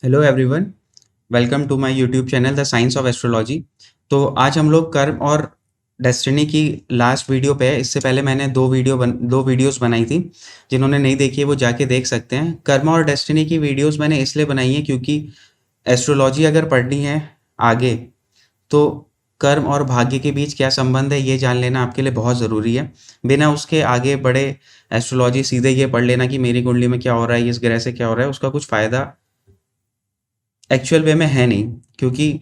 Hello everyone, welcome to my YouTube channel the science of astrology. तो आज हम लोग कर्म और डेस्टिनी की लास्ट वीडियो पे है। इससे पहले मैंने दो वीडियोस बनाई थी। जिन्होंने नहीं देखी है वो जाके देख सकते हैं। कर्म और डेस्टिनी की वीडियोस मैंने इसलिए बनाई है क्योंकि एस्ट्रोलॉजी अगर पढ़नी है आगे, तो कर्म और भाग्य के बीच क्या संबंध है ये जान लेना आपके लिए बहुत ज़रूरी है। बिना उसके आगे बढ़े एस्ट्रोलॉजी सीधे ये पढ़ लेना कि मेरी कुंडली में क्या हो रहा है, इस ग्रह से क्या हो रहा है, उसका कुछ फ़ायदा एक्चुअल वे में है नहीं। क्योंकि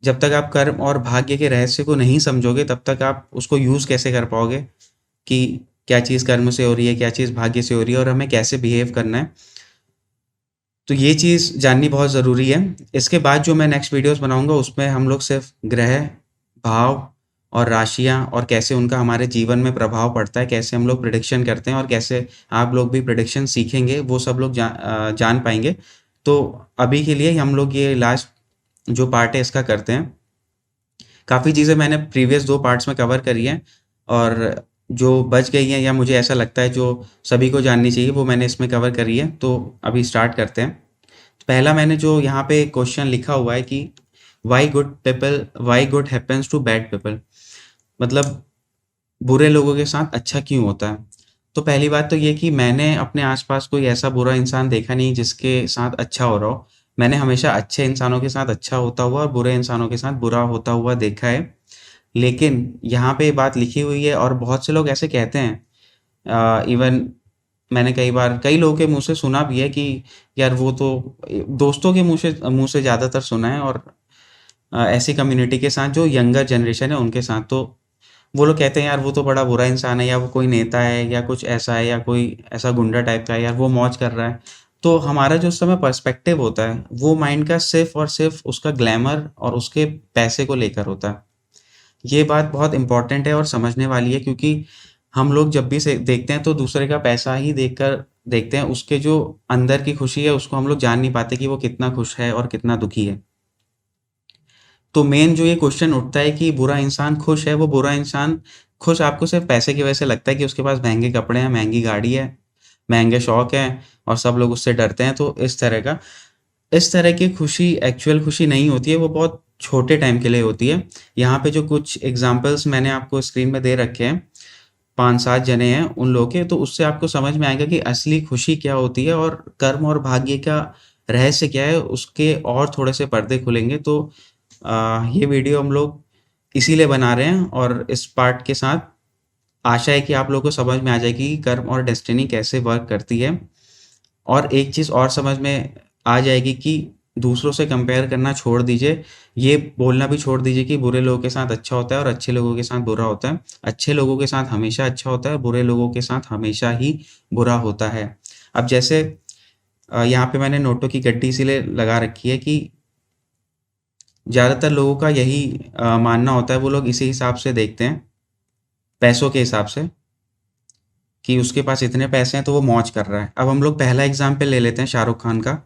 जब तक आप कर्म और भाग्य के रहस्य को नहीं समझोगे तब तक आप उसको यूज़ कैसे कर पाओगे कि क्या चीज़ कर्म से हो रही है, क्या चीज़ भाग्य से हो रही है और हमें कैसे बिहेव करना है। तो ये चीज़ जाननी बहुत ज़रूरी है। इसके बाद जो मैं नेक्स्ट वीडियोस बनाऊंगा उसमें हम लोग सिर्फ ग्रह, भाव और राशियां और कैसे उनका हमारे जीवन में प्रभाव पड़ता है, कैसे हम लोग प्रिडिक्शन करते हैं और कैसे आप लोग भी प्रिडिक्शन सीखेंगे, वो सब लोग जान पाएंगे। तो अभी के लिए हम लोग ये लास्ट जो पार्ट है इसका करते हैं। काफ़ी चीज़ें मैंने प्रीवियस 2 पार्ट्स में कवर करी हैं और जो बच गई हैं या मुझे ऐसा लगता है जो सभी को जाननी चाहिए वो मैंने इसमें कवर करी है। तो अभी स्टार्ट करते हैं। पहला मैंने जो यहाँ पे क्वेश्चन लिखा हुआ है कि why good happens to bad people, मतलब बुरे लोगों के साथ अच्छा क्यों होता है। तो पहली बात तो ये कि मैंने अपने आसपास कोई ऐसा बुरा इंसान देखा नहीं जिसके साथ अच्छा हो रहा हो। मैंने हमेशा अच्छे इंसानों के साथ अच्छा होता हुआ और बुरे इंसानों के साथ बुरा होता हुआ देखा है। लेकिन यहाँ पे बात लिखी हुई है और बहुत से लोग ऐसे कहते हैं। इवन मैंने कई बार कई लोगों के मुंह से सुना भी है कि यार वो तो, दोस्तों के मुंह से ज़्यादातर सुना है और ऐसी कम्युनिटी के साथ जो यंगर जनरेशन है उनके साथ, तो वो लोग कहते हैं यार वो तो बड़ा बुरा इंसान है या वो कोई नेता है या कुछ ऐसा है या कोई ऐसा गुंडा टाइप का है, यार वो मौज कर रहा है। तो हमारा जो उस समय पर्सपेक्टिव होता है वो माइंड का सिर्फ और सिर्फ उसका ग्लैमर और उसके पैसे को लेकर होता है। ये बात बहुत इंपॉर्टेंट है और समझने वाली है क्योंकि हम लोग जब भी से देखते हैं तो दूसरे का पैसा ही देखकर देखते हैं। उसके जो अंदर की खुशी है उसको हम लोग जान नहीं पाते कि वो कितना खुश है और कितना दुखी है। तो मेन जो ये क्वेश्चन उठता है कि बुरा इंसान खुश है, वो बुरा इंसान खुश आपको सिर्फ पैसे की वजह से लगता है कि उसके पास महंगे कपड़े हैं, महंगी गाड़ी है, महंगे शौक हैं और सब लोग उससे डरते हैं। तो इस तरह की खुशी एक्चुअल खुशी नहीं होती है, वो बहुत छोटे टाइम के लिए होती है। यहाँ पे जो कुछ एग्जांपल्स मैंने आपको स्क्रीन में दे रखे हैं, 5-7 जने हैं उन लोगों के, तो उससे आपको समझ में आएगा कि असली खुशी क्या होती है और कर्म और भाग्य का रहस्य क्या है, उसके और थोड़े से पर्दे खुलेंगे। तो ये वीडियो हम लोग इसीलिए बना रहे हैं और इस पार्ट के साथ आशा है कि आप लोगों को समझ में आ जाएगी कि कर्म और डेस्टिनी कैसे वर्क करती है। और एक चीज़ और समझ में आ जाएगी कि दूसरों से कंपेयर करना छोड़ दीजिए। ये बोलना भी छोड़ दीजिए कि बुरे लोगों के साथ अच्छा होता है और अच्छे लोगों के साथ बुरा होता है। अच्छे लोगों के साथ हमेशा अच्छा होता है, बुरे लोगों के साथ हमेशा ही बुरा होता है। अब जैसे यहाँ पे मैंने नोटों की गड्डी इसीलिए लगा रखी है कि ज़्यादातर लोगों का यही मानना होता है, वो लोग इसी हिसाब से देखते हैं, पैसों के हिसाब से, कि उसके पास इतने पैसे हैं तो वो मौज कर रहा है। अब हम लोग पहला एग्जाम्पल ले लेते हैं शाहरुख खान का।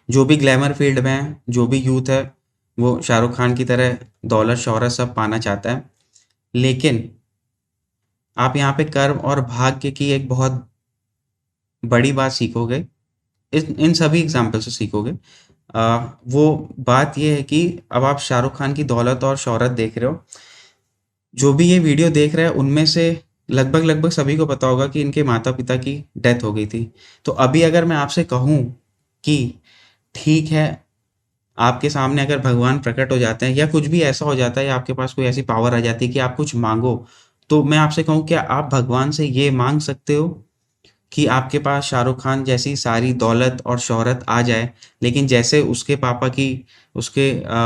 जो भी ग्लैमर फील्ड में है, जो भी यूथ है, वो शाहरुख खान की तरह दौलत शोहरत सब पाना चाहता है। लेकिन आप यहाँ पे कर्म और भाग्य की एक बहुत बड़ी बात सीखोगे, इन सभी एग्जाम्पल से सीखोगे। वो बात ये है कि अब आप शाहरुख खान की दौलत और शोहरत देख रहे हो। जो भी ये वीडियो देख रहा है उनमें से लगभग लगभग सभी को पता होगा कि इनके माता पिता की डेथ हो गई थी। तो अभी अगर मैं आपसे कहूँ कि ठीक है, आपके सामने अगर भगवान प्रकट हो जाते हैं या कुछ भी ऐसा हो जाता है या आपके पास कोई ऐसी पावर आ जाती है कि आप कुछ मांगो, तो मैं आपसे कहूँ क्या आप भगवान से ये मांग सकते हो कि आपके पास शाहरुख खान जैसी सारी दौलत और शोहरत आ जाए, लेकिन जैसे उसके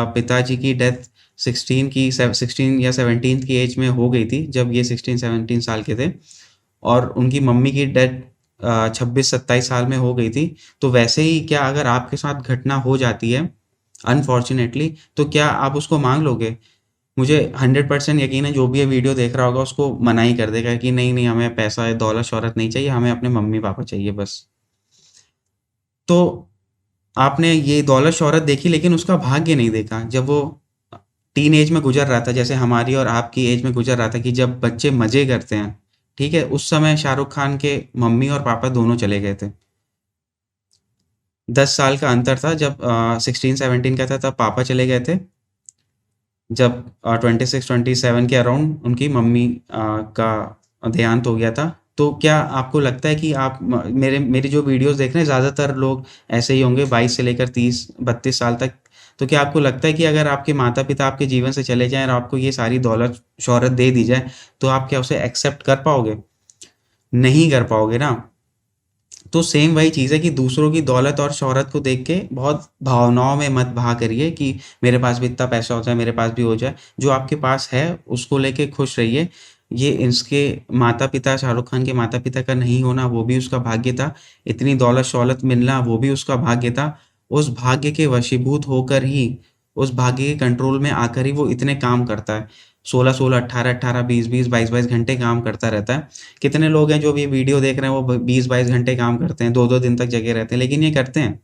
पिताजी की डेथ 16 या 17 की एज में हो गई थी, जब ये 16-17 साल के थे, और उनकी मम्मी की डेथ 26-27 साल में हो गई थी। तो वैसे ही क्या अगर आपके साथ घटना हो जाती है अनफॉर्चुनेटली, तो क्या आप उसको मांग लोगे? मुझे 100% यकीन है जो भी ये वीडियो देख रहा होगा उसको मना ही कर देगा कि नहीं नहीं, हमें पैसा है, दौलत शौहरत नहीं चाहिए, हमें अपने मम्मी पापा चाहिए बस। तो आपने ये दौलत शौहरत देखी लेकिन उसका भाग्य नहीं देखा। जब वो टीन एज में गुजर रहा था, जैसे हमारी और आपकी एज में गुजर रहा था, कि जब बच्चे मजे करते हैं, ठीक है, उस समय शाहरुख खान के मम्मी और पापा दोनों चले गए थे। 10 साल का अंतर था जब 16-17 का था तब पापा चले गए थे। जब 26-27 के अराउंड उनकी मम्मी का देहांत हो गया था। तो क्या आपको लगता है कि आप मेरी जो वीडियोस देख रहे हैं ज़्यादातर लोग ऐसे ही होंगे 22 से लेकर 30-32 साल तक। तो क्या आपको लगता है कि अगर आपके माता पिता आपके जीवन से चले जाएं और आपको ये सारी दौलत शोहरत दे दी जाए तो आप क्या उसे एक्सेप्ट कर पाओगे? नहीं कर पाओगे ना। तो सेम वही चीज़ है कि दूसरों की दौलत और शोहरत को देख के बहुत भावनाओं में मत बहा करिए कि मेरे पास भी इतना पैसा हो जाए, मेरे पास भी हो जाए। जो आपके पास है उसको लेके खुश रहिए। ये इसके माता-पिता, शाहरुख खान के माता-पिता का नहीं होना वो भी उसका भाग्य था। इतनी दौलत-शौलत मिलना वो भी उसका भाग्य था। उस भाग्य के वशीभूत होकर ही, उस भाग्य के कंट्रोल में आकर ही वो इतने काम करता है। 16-16, 18-18, 20-20, 22-22 घंटे काम करता रहता है। कितने लोग हैं जो भी वीडियो देख रहे हैं वो 20-22 घंटे काम करते हैं, 2-2 दिन तक जगे रहते हैं, लेकिन ये करते हैं।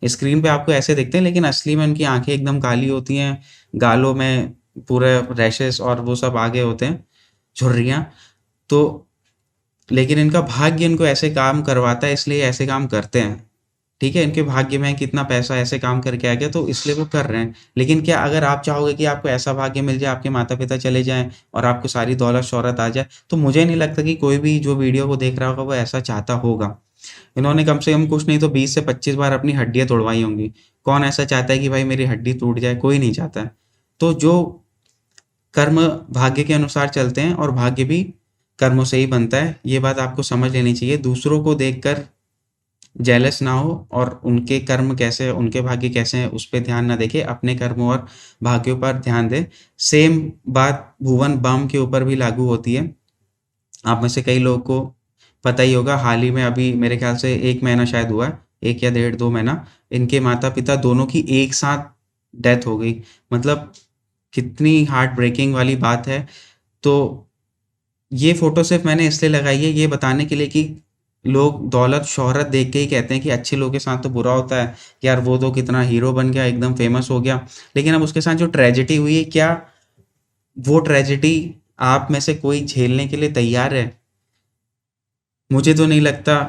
स्क्रीन पे आपको ऐसे दिखते हैं लेकिन असली में उनकी आँखें एकदम काली होती हैं, गालों में पूरे रैशेज़ और वो सब आ गए होते हैं, झुर्रियाँ। तो लेकिन इनका भाग्य इनको ऐसे काम करवाता है इसलिए ऐसे काम करते हैं। ठीक है? इनके भाग्य में कितना पैसा ऐसे काम करके आ गया तो इसलिए वो कर रहे हैं। लेकिन क्या अगर आप चाहोगे कि आपको ऐसा भाग्य मिल जाए, आपके माता-पिता चले जाएँ और आपको सारी दौलत-शोहरत आ जाए, तो मुझे नहीं लगता कि कोई भी जो वीडियो को देख रहा होगा वो ऐसा चाहता होगा। इन्होंने कम से कम कुछ नहीं तो 20 से 25 बार अपनी हड्डियाँ तोड़वाई होंगी। कौन ऐसा चाहता है कि भाई मेरी हड्डी टूट जाए? कोई नहीं चाहता है। तो जो कर्म भाग्य के अनुसार चलते हैं और भाग्य भी कर्मों से ही बनता है, ये बात आपको समझ लेनी चाहिए। दूसरों को देखकर जेलस ना हो और उनके कर्म कैसे हैं, उनके भाग्य कैसे हैं, उस पे ध्यान ना देके अपने कर्मों और भाग्यों पर ध्यान दें। सेम बात भुवन बाम के ऊपर भी लागू होती है। आप में से कई लोगों को पता ही होगा हाल ही में अभी मेरे ख़्याल से 1 महीना शायद हुआ है, 1 या डेढ़ 2 महीना, इनके माता-पिता दोनों की एक साथ डेथ हो गई। मतलब कितनी हार्ट ब्रेकिंग वाली बात है। तो ये फ़ोटो सिर्फ़ मैंने इसलिए लगाई है ये बताने के लिए कि लोग दौलत, शोहरत देख के ही कहते हैं कि अच्छे लोगों के साथ तो बुरा होता है। यार वो तो कितना हीरो बन गया, एकदम फ़ेमस हो गया। लेकिन अब उसके साथ जो ट्रेजेडी हुई है, क्या वो ट्रेजेडी आप में से कोई झेलने के लिए तैयार है? मुझे तो नहीं लगता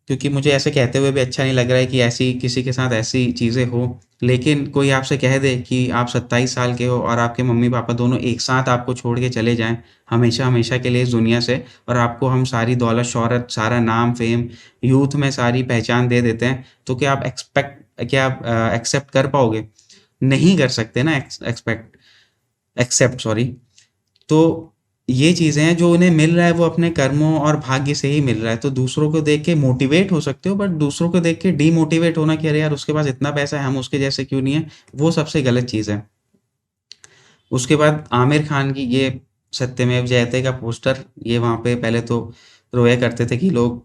क्योंकि मुझे ऐसे कहते हुए भी अच्छा नहीं लग रहा है कि ऐसी किसी के साथ ऐसी चीज़ें हों। लेकिन कोई आपसे कह दे कि आप 27 साल के हो और आपके मम्मी-पापा दोनों एक साथ आपको छोड़ के चले जाएँ, हमेशा-हमेशा के लिए इस दुनिया से और आपको हम सारी दौलत, शोहरत, सारा नाम, फ़ेम, यूथ में सारी पहचान दे देते हैं, तो क्या आप एक्सेप्ट कर पाओगे? नहीं कर सकते ना एक्सेप्ट सॉरी। तो ये चीज़ें हैं जो उन्हें मिल रहा है वो अपने कर्मों और भाग्य से ही मिल रहा है। तो दूसरों को देख के मोटिवेट हो सकते हो बट दूसरों को देख के डीमोटिवेट होना कि अरे यार उसके पास इतना पैसा है हम उसके जैसे क्यों नहीं है, वो सबसे गलत चीज़ है। उसके बाद आमिर खान की ये सत्यमेव जयते का पोस्टर ये वहाँ पे पहले तो रोया करते थे कि लोग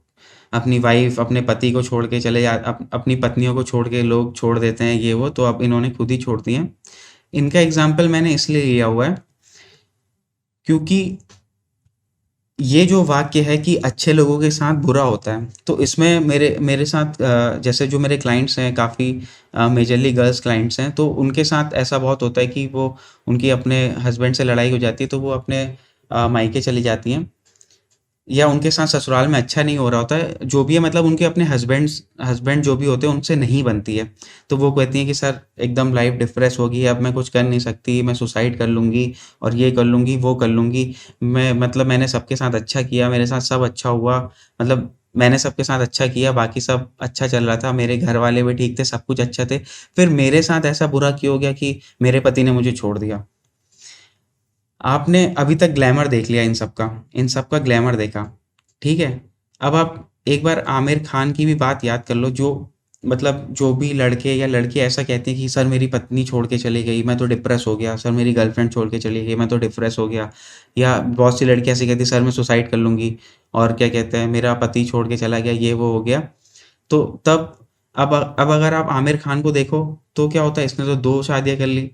अपनी वाइफ़, अपने पति को छोड़ के चले जा अपनी पत्नियों को छोड़ के लोग छोड़ देते हैं ये वो, तो अब इन्होंने खुद ही छोड़ दी हैं। इनका एग्ज़ाम्पल मैंने इसलिए लिया हुआ है क्योंकि ये जो वाक्य है कि अच्छे लोगों के साथ बुरा होता है, तो इसमें मेरे मेरे साथ जैसे जो मेरे क्लाइंट्स हैं काफ़ी मेजरली गर्ल्स क्लाइंट्स हैं, तो उनके साथ ऐसा बहुत होता है कि वो उनकी अपने हस्बैंड से लड़ाई हो जाती है, तो वो अपने मायके चली जाती हैं या उनके साथ ससुराल में अच्छा नहीं हो रहा होता है, जो भी है मतलब उनके अपने हस्बैंड जो भी होते हैं उनसे नहीं बनती है। तो वो कहती हैं कि सर एकदम लाइफ़ डिप्रेस हो गई है, अब मैं कुछ कर नहीं सकती, मैं सुसाइड कर लूँगी और ये कर लूँगी, वो कर लूँगी। मैं मतलब मैंने सबके साथ अच्छा किया, मेरे साथ सब अच्छा हुआ, मतलब मैंने सबके साथ अच्छा किया, बाकी सब अच्छा चल रहा था, मेरे घर वाले भी ठीक थे, सब कुछ अच्छा थे। फिर मेरे साथ ऐसा बुरा क्यों हो गया कि मेरे पति ने मुझे छोड़ दिया? आपने अभी तक ग्लैमर देख लिया इन सब का ग्लैमर देखा, ठीक है? अब आप एक बार आमिर खान की भी बात याद कर लो जो मतलब जो भी लड़के या लड़की ऐसा कहते हैं कि सर मेरी पत्नी छोड़ के चली गई, मैं तो डिप्रेस हो गया, सर मेरी गर्लफ्रेंड छोड़ के चली गई, मैं तो डिप्रेस हो गया। या बहुत सी लड़कियाँ ऐसी कहती हैं सर मैं सुसाइड कर लूँगी और क्या कहते हैं मेरा पति छोड़ के चला गया, ये वो हो गया। तो तब अब अगर आप आमिर खान को देखो, तो क्या होता है इसने तो 2 शादियाँ कर ली।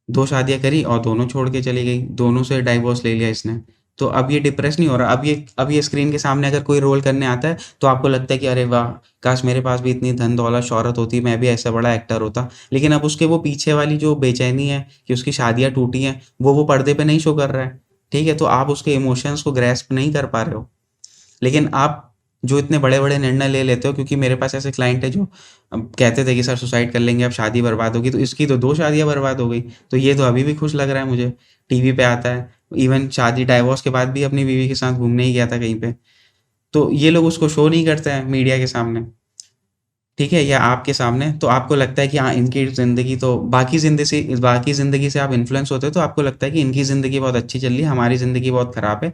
2 शादियाँ करी और दोनों छोड़ के चली गई, दोनों से डाइवोर्स ले लिया इसने। तो अब ये डिप्रेस नहीं हो रहा, अब ये स्क्रीन के सामने अगर कोई रोल करने आता है, तो आपको लगता है कि अरे वाह! काश मेरे पास भी इतनी धन-दौलत, शोहरत होती, मैं भी ऐसा बड़ा एक्टर होता। लेकिन अब उसके वो पीछे वाली जो बेचैनी है कि उसकी शादियाँ टूटी हैं, वो पर्दे पे नहीं शो कर रहा है, ठीक है? तो आप उसके इमोशंस को ग्रैस्प नहीं कर पा रहे हो। लेकिन आप जो इतने बड़े-बड़े निर्णय ले लेते हो, क्योंकि मेरे पास ऐसे क्लाइंट हैं जो कहते थे कि सर सुसाइड कर लेंगे, अब शादी बर्बाद होगी, तो इसकी तो 2 शादियाँ बर्बाद हो गई, तो ये तो अभी भी खुश लग रहा है मुझे, टीवी पे आता है। इवन शादी डाइवोर्स के बाद भी अपनी बीवी के साथ घूमने ही गया था कहीं पे। तो ये लोग उसको शो नहीं करते हैं मीडिया के सामने, ठीक है? या आपके सामने, तो आपको लगता है कि हाँ, इनकी ज़िंदगी तो बाकी ज़िंदगी से आप इन्फ्लुएंस होते हो, तो आपको लगता है कि इनकी ज़िंदगी बहुत अच्छी चल रही है, हमारी ज़िंदगी बहुत ख़राब है।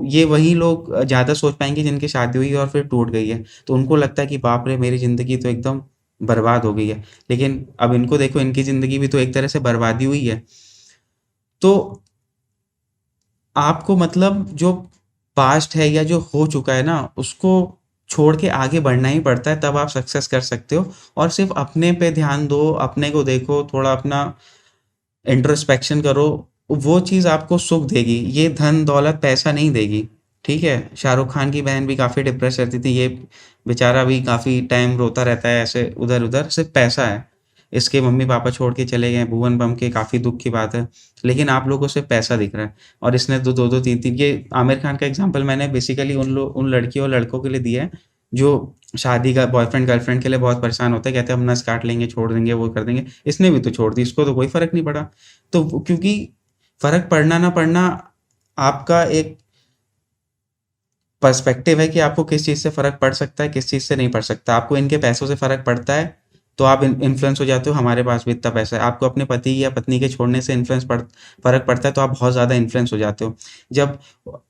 ये वही लोग ज़्यादा सोच पाएँगे जिनकी शादी हुई है और फिर टूट गई है। तो उनको लगता है कि बाप रे! मेरी ज़िंदगी तो एकदम बर्बाद हो गई है। लेकिन अब इनको देखो, इनकी ज़िंदगी भी तो एक तरह से बर्बाद ही हुई है। तो आपको मतलब जो पास्ट है या जो हो चुका है ना, उसको छोड़ के आगे बढ़ना ही पड़ता है, तब आप सक्सेस कर सकते हो। और सिर्फ़ अपने पे ध्यान दो, अपने को देखो, थोड़ा अपना इंट्रोस्पेक्शन करो, वो चीज़ आपको सुख देगी। ये धन-दौलत, पैसा नहीं देगी, ठीक है? शाहरुख खान की बहन भी काफ़ी डिप्रेस रहती थी, ये बेचारा भी काफ़ी टाइम रोता रहता है ऐसे इधर-उधर, सिर्फ़ पैसा है। इसके मम्मी-पापा छोड़ के चले गए, भुवन बम के, काफ़ी दुःख की बात है। लेकिन आप लोगों को सिर्फ़ पैसा दिख रहा है, और इसने तो 2-2 3-3, ये आमिर खान का एग्ज़ाम्पल मैंने बेसिकली उन लड़कियों और लड़कों के लिए दिया है, जो शादी का बॉयफ्रेंड गर्लफ्रेंड के लिए बहुत परेशान होते हैं, कहते हैं हम नस काट लेंगे, छोड़ देंगे, वो कर देंगे। इसने भी तो छोड़ दी, इसको तो कोई फ़र्क नहीं पड़ा। तो क्योंकि फ़र्क पड़ना ना पड़ना आपका एक पर्सपेक्टिव है कि आपको किस चीज़ से फ़र्क पड़ सकता है, किस चीज़ से नहीं पड़ सकता। आपको इनके पैसों से फ़र्क पड़ता है, तो आप इन्फ्लुएंस हो जाते हो, हमारे पास भी इतना पैसा है। आपको अपने पति या पत्नी के छोड़ने से फ़र्क पड़ता है, तो आप बहुत ज़्यादा इन्फ्लुएंस हो जाते हो। जब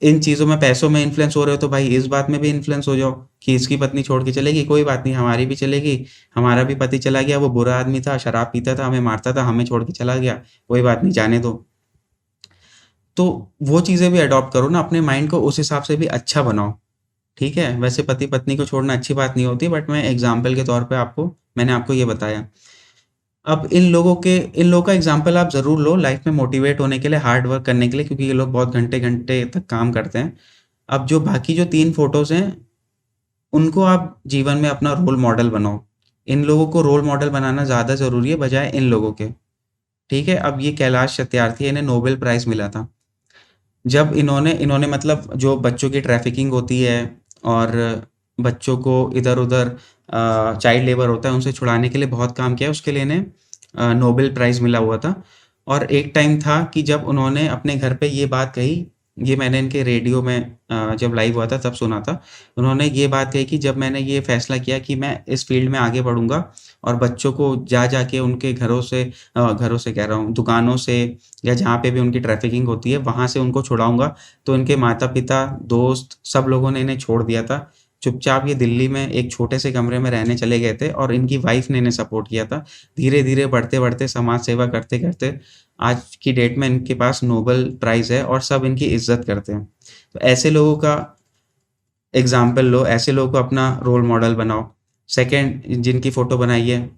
इन चीज़ों में, पैसों में इन्फ्लुएंस हो रहे हो, तो भाई इस बात में भी इन्फ्लुएंस हो जाओ कि इसकी पत्नी छोड़ के चलेगी, कोई बात नहीं, हमारी भी चलेगी। हमारा भी पति चला गया, वो बुरा आदमी था, शराब पीता था, हमें मारता था, हमें छोड़ के चला गया, कोई बात नहीं, जाने दो। तो वो चीज़ें भी अडॉप्ट करो ना, अपने माइंड को उस हिसाब से भी अच्छा बनाओ, ठीक है? वैसे पति-पत्नी को छोड़ना अच्छी बात नहीं होती, बट मैं एग्ज़ाम्पल के तौर पे मैंने आपको ये बताया। अब इन लोगों का एग्ज़ाम्पल आप ज़रूर लो लाइफ़ में मोटिवेट होने के लिए, हार्ड वर्क करने के लिए, क्योंकि ये लोग बहुत घंटे-घंटे तक काम करते हैं। अब जो बाकी जो 3 फ़ोटोज़ हैं, उनको आप जीवन में अपना रोल मॉडल बनाओ। इन लोगों को रोल मॉडल बनाना ज़्यादा ज़रूरी है बजाए इन लोगों के, ठीक है? अब ये कैलाश सत्यार्थी, इन्हें नोबेल प्राइज़ मिला था। जब इन्होंने इन्होंने मतलब जो बच्चों की ट्रैफ़िकिंग होती है और बच्चों को इधर-उधर चाइल्ड लेबर होता है, उनसे छुड़ाने के लिए बहुत काम किया है, उसके लिए इन्हें नोबेल प्राइज़ मिला हुआ था। और एक टाइम था कि जब उन्होंने अपने घर पे ये बात कही, ये मैंने इनके रेडियो में जब लाइव हुआ था तब सुना था। उन्होंने ये बात कही कि जब मैंने ये फ़ैसला किया कि मैं इस फ़ील्ड में आगे बढ़ूँगा और बच्चों को जा-जा के उनके घरों से कह रहा हूँ, दुकानों से या जहाँ पे भी उनकी ट्रैफ़िकिंग होती है, वहाँ से उनको छुड़ाऊँगा। तो इनके माता-पिता, दोस्त, सब लोगों ने इन्हें छोड़ दिया था। चुपचाप ये दिल्ली में एक छोटे से कमरे में रहने चले गए थे और इनकी वाइफ़ ने इन्हें सपोर्ट किया था। धीरे-धीरे, बढ़ते-बढ़ते, समाज सेवा करते-करते आज की डेट में इनके पास नोबेल प्राइज़ है और सब इनकी इज़्ज़त करते हैं। तो ऐसे लोगों का एग्ज़ाम्पल लो, ऐसे लोगों को अपना रोल मॉडल बनाओ। सेकंड, जिनकी फ़ोटो बनाई है,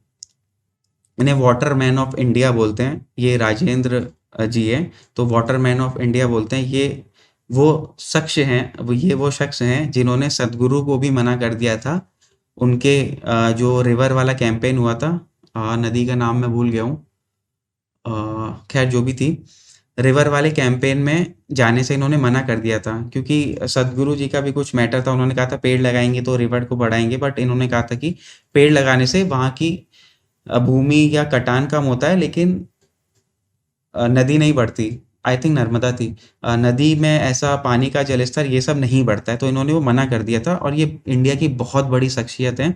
इन्हें वाटर मैन ऑफ इंडिया बोलते हैं। ये राजेंद्र जी हैं, तो वाटर मैन ऑफ इंडिया बोलते हैं। ये वो शख्स हैं जिन्होंने सद्गुरु को भी मना कर दिया था। उनके जो रिवर वाला कैंपेन हुआ था, नदी का नाम मैं भूल गया हूँ। खैर जो भी थी, रिवर वाले कैंपेन में जाने से इन्होंने मना कर दिया था, क्योंकि सद्गुरु जी का भी कुछ मैटर था। उन्होंने कहा था पेड़ लगाएँगे तो रिवर को बढ़ाएँगे, बट इन्होंने कहा था कि पेड़ लगाने से वहाँ की भूमि या कटान कम होता है, लेकिन नदी नहीं बढ़ती। आई थिंक नर्मदा थी। नदी में ऐसा पानी का जलस्तर ये सब नहीं बढ़ता है, तो इन्होंने वो मना कर दिया था। और ये इंडिया की बहुत बड़ी शख्सियत हैं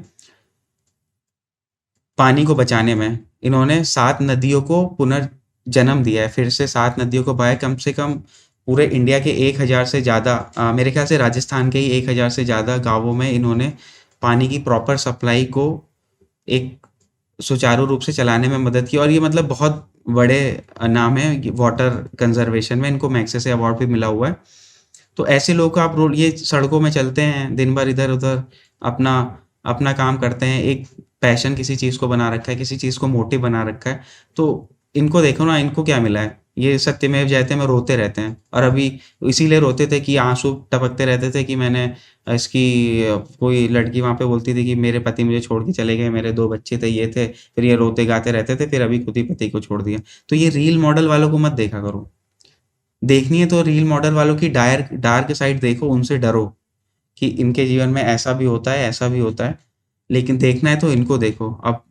पानी को बचाने में। इन्होंने 7 नदियों को पुनर्जन्म दिया है, फिर से 7 नदियों को बहाया। कम से कम पूरे इंडिया के 1000 से ज़्यादा, मेरे ख़्याल से राजस्थान के ही 1000 से ज़्यादा गाँवों में इन्होंने पानी की प्रॉपर सप्लाई को एक सुचारू रूप से चलाने में मदद की। और ये मतलब बहुत बड़े नाम है वाटर कंज़र्वेशन में, इनको मैग्सेसे अवार्ड भी मिला हुआ है। तो ऐसे लोग का आप रोल, ये सड़कों में चलते हैं, दिन भर इधर-उधर अपना अपना काम करते हैं, एक पैशन किसी चीज़ को बना रखा है, किसी चीज़ को मोटिव बना रखा है। तो इनको देखो ना, इनको क्या मिला है? ये सत्यमेव जयते में रोते रहते हैं, और अभी इसीलिए रोते थे कि आँसू टपकते रहते थे कि मैंने कोई लड़की वहाँ पे बोलती थी कि मेरे पति मुझे छोड़ के चले गए, मेरे 2 बच्चे थे, ये थे, फिर ये रोते-गाते रहते थे, फिर अभी खुद ही पति को छोड़ दिया। तो ये रील मॉडल वालों को मत देखा करो। देखनी है तो रील मॉडल वालों की डार्क साइड देखो, उनसे डरो, कि इनके जीवन में ऐसा भी होता है, ऐसा भी होता है, लेकिन देखना है तो इनको देखो। अब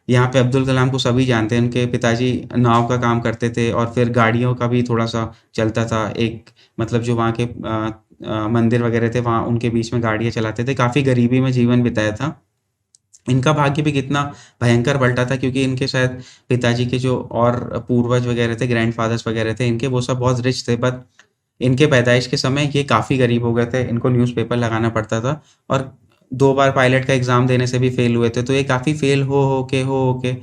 यहाँ पे अब्दुल कलाम को सभी जानते हैं, उनके पिताजी नाव का काम करते थे और फिर गाड़ियों का भी थोड़ा-सा चलता था। एक मतलब जो वहाँ के मंदिर वगैरह थे, वहाँ उनके बीच में गाड़ियाँ चलाते थे, काफ़ी गरीबी में जीवन बिताया था। इनका भाग्य भी कितना भयंकर पलटा था, क्योंकि इनके शायद पिताजी के जो और पूर्वज वगैरह थे, ग्रैंडफ़ादर्स वगैरह थे इनके, वो सब बहुत रिच थे, बट इनके पैदाइश के समय ये काफ़ी गरीब हो गए थे। इनको न्यूज़पेपर लगाना पड़ता था और 2 बार पायलट का एग्ज़ाम देने से भी फ़ेल हुए थे। तो ये काफ़ी फ़ेल हो के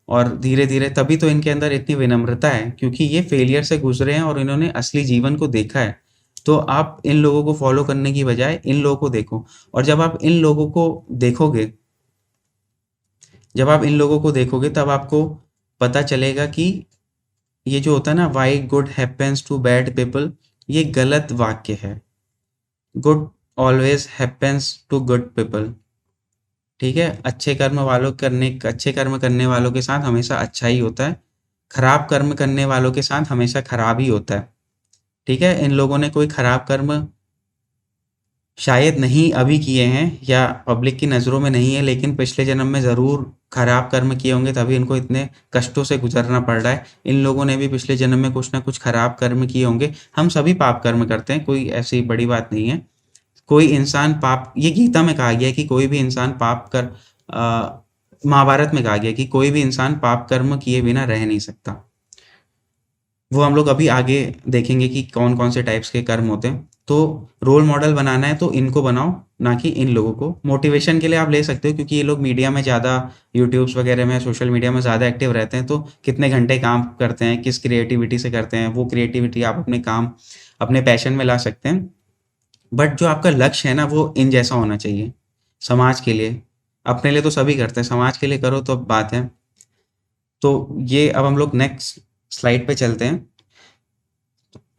और धीरे-धीरे तभी तो इनके अंदर इतनी विनम्रता है, क्योंकि ये फ़ेलियर से गुज़रे हैं और इन्होंने असली जीवन को देखा है। तो आप इन लोगों को फ़ॉलो करने की बजाय इन लोगों को देखो, और जब आप इन लोगों को देखोगे तब आपको पता चलेगा कि ये जो होता है ना, why good happens to bad people, ये गलत वाक्य है। Good always happens to good people. ठीक है? अच्छे कर्म करने वालों के साथ हमेशा अच्छा ही होता है। खराब कर्म करने वालों के साथ हमेशा खराब ही होता है। ठीक है? इन लोगों ने कोई खराब कर्म शायद नहीं अभी किए हैं या पब्लिक की नज़रों में नहीं है, लेकिन पिछले जन्म में ज़रूर खराब कर्म किए होंगे, तभी इनको इतने कष्टों से गुज़रना पड़ रहा है। इन लोगों ने भी पिछले जन्म में कुछ न कुछ खराब कर्म किए होंगे। हम सभी पाप कर्म करते हैं, कोई ऐसी बड़ी बात नहीं है। कोई इंसान पाप, ये गीता में कहा गया है कि कोई भी इंसान महाभारत में कहा गया है कि कोई भी इंसान पाप कर्म किए बिना रह नहीं सकता। वो हम लोग अभी आगे देखेंगे कि कौन-कौन से टाइप्स के कर्म होते हैं। तो रोल मॉडल बनाना है तो इनको बनाओ, ना कि इन लोगों को। मोटिवेशन के लिए आप ले सकते हो, क्योंकि ये लोग मीडिया में ज़्यादा, यूट्यूब्स वगैरह में, सोशल मीडिया में ज़्यादा एक्टिव रहते हैं, तो कितने घंटे काम करते हैं, किस क्रिएटिविटी से करते हैं, वो क्रिएटिविटी आप अपने काम, अपने पैशन में ला सकते हैं। बट जो आपका लक्ष्य है ना, वो इन जैसा होना चाहिए, समाज के लिए। अपने लिए तो सभी करते हैं, समाज के लिए करो तो बात है। तो ये अब हम लोग नेक्स्ट स्लाइड पे चलते हैं।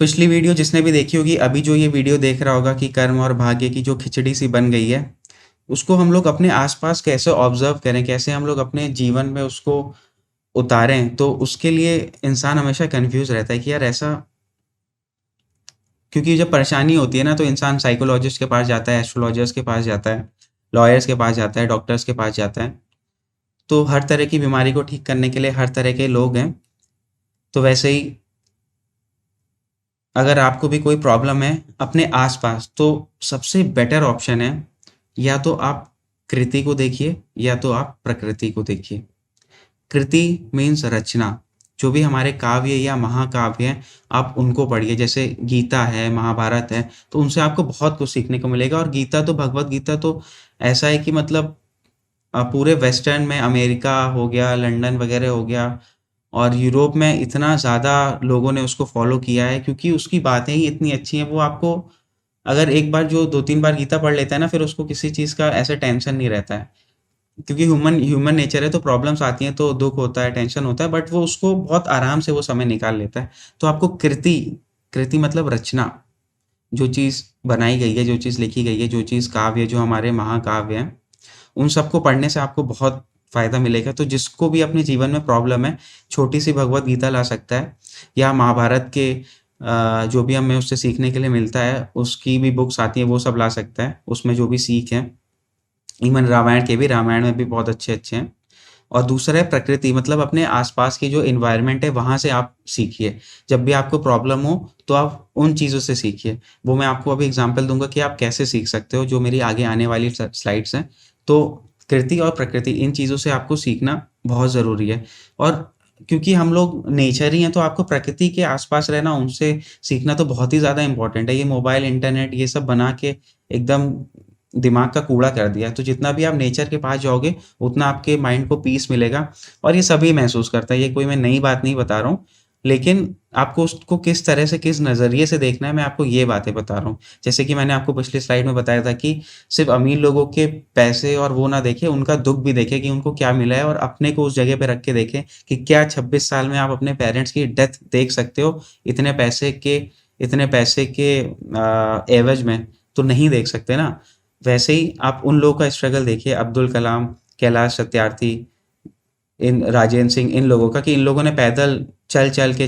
पिछली वीडियो जिसने भी देखी होगी, अभी जो ये वीडियो देख रहा होगा कि कर्म और भाग्य की जो खिचड़ी सी बन गई है, उसको हम लोग अपने आसपास कैसे ऑब्जर्व करें, कैसे हम लोग अपने जीवन में उसको उतारें, तो उसके लिए इंसान हमेशा कंफ्यूज रहता है कि यार ऐसा, क्योंकि जब परेशानी होती है ना, तो इंसान साइकोलॉजिस्ट के पास जाता है, एस्ट्रोलॉजर्स के पास जाता है, लॉयर्स के पास जाता है, डॉक्टर्स के पास जाता है। तो हर तरह की बीमारी को ठीक करने के लिए हर तरह के लोग हैं। तो वैसे ही अगर आपको भी कोई प्रॉब्लम है अपने आसपास, तो सबसे बेटर ऑप्शन है, या तो आप कृति को देखिए या तो आप प्रकृति को देखिए। कृति मीन्स रचना, जो भी हमारे काव्य या महाकाव्य हैं, आप उनको पढ़िए। जैसे गीता है, महाभारत है, तो उनसे आपको बहुत कुछ सीखने को मिलेगा। और गीता तो, भगवद गीता तो ऐसा है कि मतलब पूरे वेस्टर्न में, अमेरिका हो गया, लंदन वगैरह हो गया, और यूरोप में इतना ज़्यादा लोगों ने उसको फ़ॉलो किया है, क्योंकि उसकी बातें ही इतनी अच्छी हैं। वो आपको, अगर एक बार जो 2-3 बार गीता पढ़ लेता है ना, फिर उसको किसी चीज़ का ऐसा टेंशन नहीं रहता है। क्योंकि ह्यूमन ह्यूमन नेचर है, तो प्रॉब्लम्स आती हैं तो दुःख होता है, टेंशन होता है, बट वो उसको बहुत आराम से वो समय निकाल लेता है। तो आपको कृति, कृति मतलब रचना, जो चीज़ बनाई गई है, जो चीज़ लिखी गई है, जो चीज़ काव्य, जो हमारे महाकाव्य हैं, उन सबको पढ़ने से आपको बहुत फ़ायदा मिलेगा। तो जिसको भी अपने जीवन में प्रॉब्लम है, छोटी-सी भगवद गीता ला सकता है, या महाभारत के जो भी हमें उससे सीखने के लिए मिलता है, उसकी भी बुक्स आती हैं, वो सब ला सकता है। उसमें जो भी सीख है, इवन रामायण में भी बहुत अच्छे-अच्छे हैं। और दूसरा है प्रकृति, मतलब अपने आस-पास की जो एनवायरनमेंट है, वहाँ से आप सीखिए। जब भी आपको प्रॉब्लम हो, तो आप उन चीज़ों से सीखिए। वो मैं आपको अभी एग्ज़ाम्पल दूँगा कि आप कैसे सीख सकते हो, जो मेरी आगे आने वाली स्लाइड्स हैं। तो कृति और प्रकृति, इन चीज़ों से आपको सीखना बहुत ज़रूरी है। और क्योंकि हम लोग नेचर ही हैं, तो आपको प्रकृति के आस-पास रहना, उनसे सीखना तो बहुत ही ज़्यादा इम्पोर्टेंट है। ये मोबाइल, इंटरनेट, ये सब बना के एकदम दिमाग का कूड़ा कर दिया है। तो जितना भी आप नेचर के पास जाओगे, उतना आपके माइंड को पीस मिलेगा, और ये सभी महसूस करते हैं। ये कोई मैं नई बात नहीं बता रहा हूँ, लेकिन आपको उसको किस तरह से, किस नज़रिए से देखना है, मैं आपको ये बातें बता रहा हूँ। जैसे कि मैंने आपको पिछली स्लाइड में बताया था कि सिर्फ़ अमीर लोगों के पैसे और वो ना देखें, उनका दुःख भी देखें कि उनको क्या मिला है, और अपने को उस जगह पे रख के देखें कि क्या 26 साल में आप अपने पेरेंट्स की डेथ देख सकते हो, इतने पैसे के एवज़ में? तो नहीं देख सकते ना। वैसे ही आप उन लोगों का स्ट्रगल देखिए, अब्दुल कलाम, कैलाश सत्यार्थी, इन राजेंद्र सिंह, इन लोगों का, कि इन लोगों ने पैदल चल चल के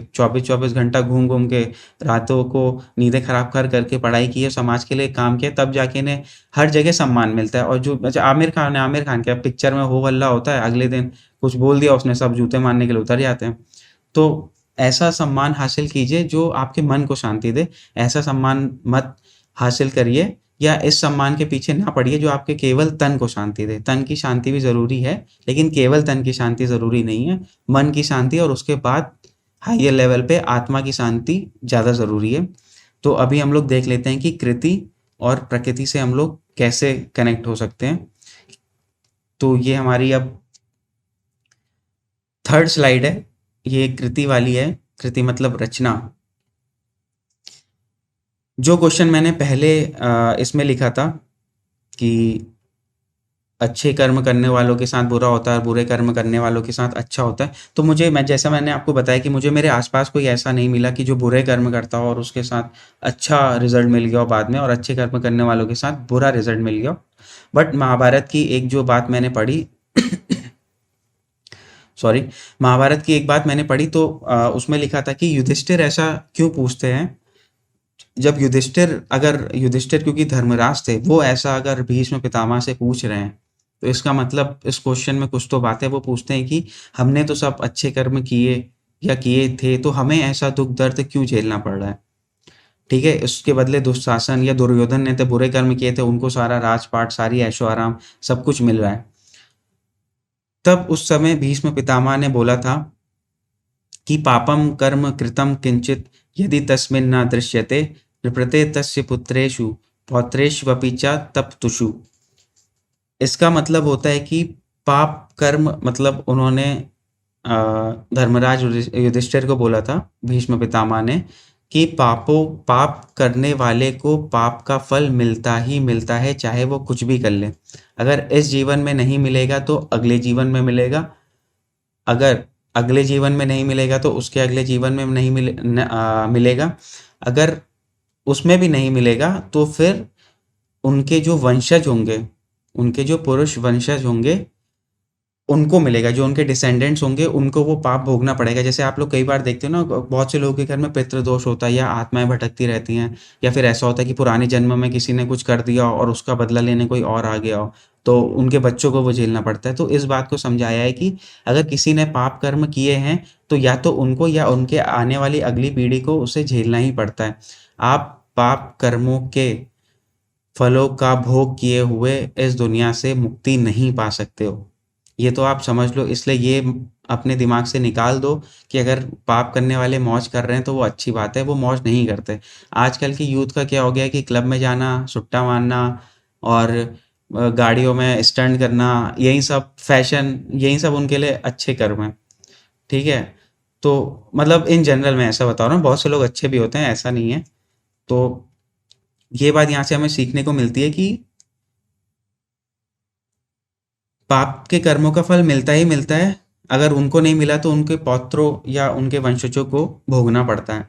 24-24 घंटा घूम घूम के रातों को नींदें खराब कर करके पढ़ाई की है, समाज के लिए काम किया, तब जाके इन्हें हर जगह सम्मान मिलता है। और जो अच्छा आमिर खान क्या पिक्चर में हो हल्ला होता है, अगले दिन कुछ बोल दिया उसने, सब जूते मारने के लिए उतर जाते हैं। तो ऐसा सम्मान हासिल कीजिए जो आपके मन को शांति दे। ऐसा सम्मान मत हासिल करिए या इस सम्मान के पीछे ना पड़िए जो आपके केवल तन को शांति दे। तन की शांति भी ज़रूरी है, लेकिन केवल तन की शांति ज़रूरी नहीं है। मन की शांति और उसके बाद हायर लेवल पे आत्मा की शांति ज़्यादा ज़रूरी है। तो अभी हम लोग देख लेते हैं कि कृति और प्रकृति से हम लोग कैसे कनेक्ट हो सकते हैं। तो ये हमारी अब थर्ड स्लाइड है, ये कृति वाली है। कृति मतलब रचना। जो क्वेश्चन मैंने पहले इसमें लिखा था कि अच्छे कर्म करने वालों के साथ बुरा होता है और बुरे कर्म करने वालों के साथ अच्छा होता है। तो जैसा मैंने आपको बताया कि मुझे मेरे आसपास कोई ऐसा नहीं मिला कि जो बुरे कर्म करता हो और उसके साथ अच्छा रिजल्ट मिल गया हो बाद में, और अच्छे कर्म करने वालों के साथ बुरा रिजल्ट मिल गया हो। बट महाभारत की एक जो बात मैंने पढ़ी सॉरी, महाभारत की एक बात मैंने पढ़ी तो उसमें लिखा था कि युधिष्ठिर ऐसा क्यों पूछते हैं। जब युधिष्ठिर क्योंकि धर्मराज थे, वो ऐसा अगर भीष्म पितामह से पूछ रहे हैं तो इसका मतलब इस क्वेश्चन में कुछ तो बात है। वो पूछते हैं कि हमने तो सब अच्छे कर्म किए या किए थे, तो हमें ऐसा दुख दर्द क्यों झेलना पड़ रहा है। ठीक है, उसके बदले दुशासन या दुर्योधन ने तो बुरे कर्म किए थे, उनको सारा राजपाट, सारी ऐशो आराम सब कुछ मिल रहा है। तब उस समय भीष्म पितामह ने बोला था कि पापम कर्म कृतम किंचित यदि तस्मिन् न दृश्यते विप्रते तस्य पुत्रेषु पौत्रेष्वपि च तप्तुषु। इसका मतलब होता है कि पाप कर्म, मतलब उन्होंने धर्मराज युधिष्ठिर को बोला था भीष्म पितामह ने कि पाप करने वाले को पाप का फल मिलता ही मिलता है, चाहे वो कुछ भी कर ले। अगर इस जीवन में नहीं मिलेगा तो अगले जीवन में मिलेगा, अगर अगले जीवन में नहीं मिलेगा तो उसके अगले जीवन में नहीं मिलेगा। अगर उसमें भी नहीं मिलेगा तो फिर उनके जो वंशज होंगे, उनके जो पुरुष वंशज होंगे, उनको मिलेगा। जो उनके डिसेंडेंट्स होंगे उनको वो पाप भोगना पड़ेगा। जैसे आप लोग कई बार देखते हो ना, बहुत से लोगों के घर में पितृदोष होता है या आत्माएं भटकती रहती हैं, या फिर ऐसा होता है कि पुराने जन्म में किसी ने कुछ कर दिया और उसका बदला लेने कोई और आ गया हो, तो उनके बच्चों को वो झेलना पड़ता है। तो इस बात को समझाया है कि अगर किसी ने पाप कर्म किए हैं तो या तो उनको या उनके आने वाली अगली पीढ़ी को उसे झेलना ही पड़ता है। आप पाप कर्मों के फलों का भोग किए हुए इस दुनिया से मुक्ति नहीं पा सकते हो। ये तो आप समझ लो। इसलिए ये अपने दिमाग से निकाल दो कि अगर पाप करने वाले मौज कर रहे हैं तो वो अच्छी बात है, वो मौज नहीं करते। आजकल की यूथ का क्या हो गया है कि क्लब में जाना, सुट्टा मारना और गाड़ियों में स्टंट करना, यही सब फैशन, यही सब उनके लिए अच्छे कर्म हैं। ठीक है? तो मतलब इन जनरल मैं ऐसा बता रहा हूँ, बहुत से लोग अच्छे भी होते हैं, ऐसा नहीं है। तो ये बात यहाँ से हमें सीखने को मिलती है कि पाप के कर्मों का फल मिलता ही मिलता है। अगर उनको नहीं मिला तो उनके पौत्रों या उनके वंशजों को भोगना पड़ता है।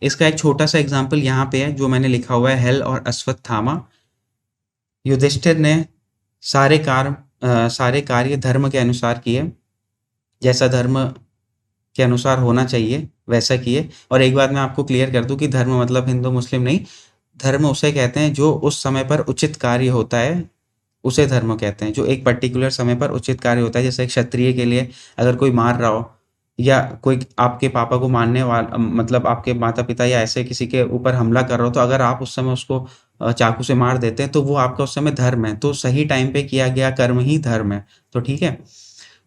इसका एक छोटा सा एग्जाम्पल यहाँ पे है जो मैंने लिखा हुआ है, हेल और अश्वत्थामा। युधिष्ठिर ने सारे कार्य धर्म के अनुसार किए, जैसा धर्म के अनुसार होना चाहिए वैसा किए। और एक बात मैं आपको क्लियर कर दूं कि धर्म मतलब हिंदू मुस्लिम नहीं, धर्म उसे कहते हैं जो उस समय पर उचित कार्य होता है, उसे धर्म कहते हैं। जो एक पर्टिकुलर समय पर उचित कार्य होता है, जैसे एक क्षत्रिय के लिए अगर कोई मार रहा हो या कोई आपके पापा को मारने वाला, मतलब आपके माता पिता या ऐसे किसी के ऊपर हमला कर रहा हो, तो अगर आप उस समय उसको चाकू से मार देते हैं तो वो आपका उस समय धर्म है। तो सही टाइम पे किया गया कर्म ही धर्म है। तो ठीक है,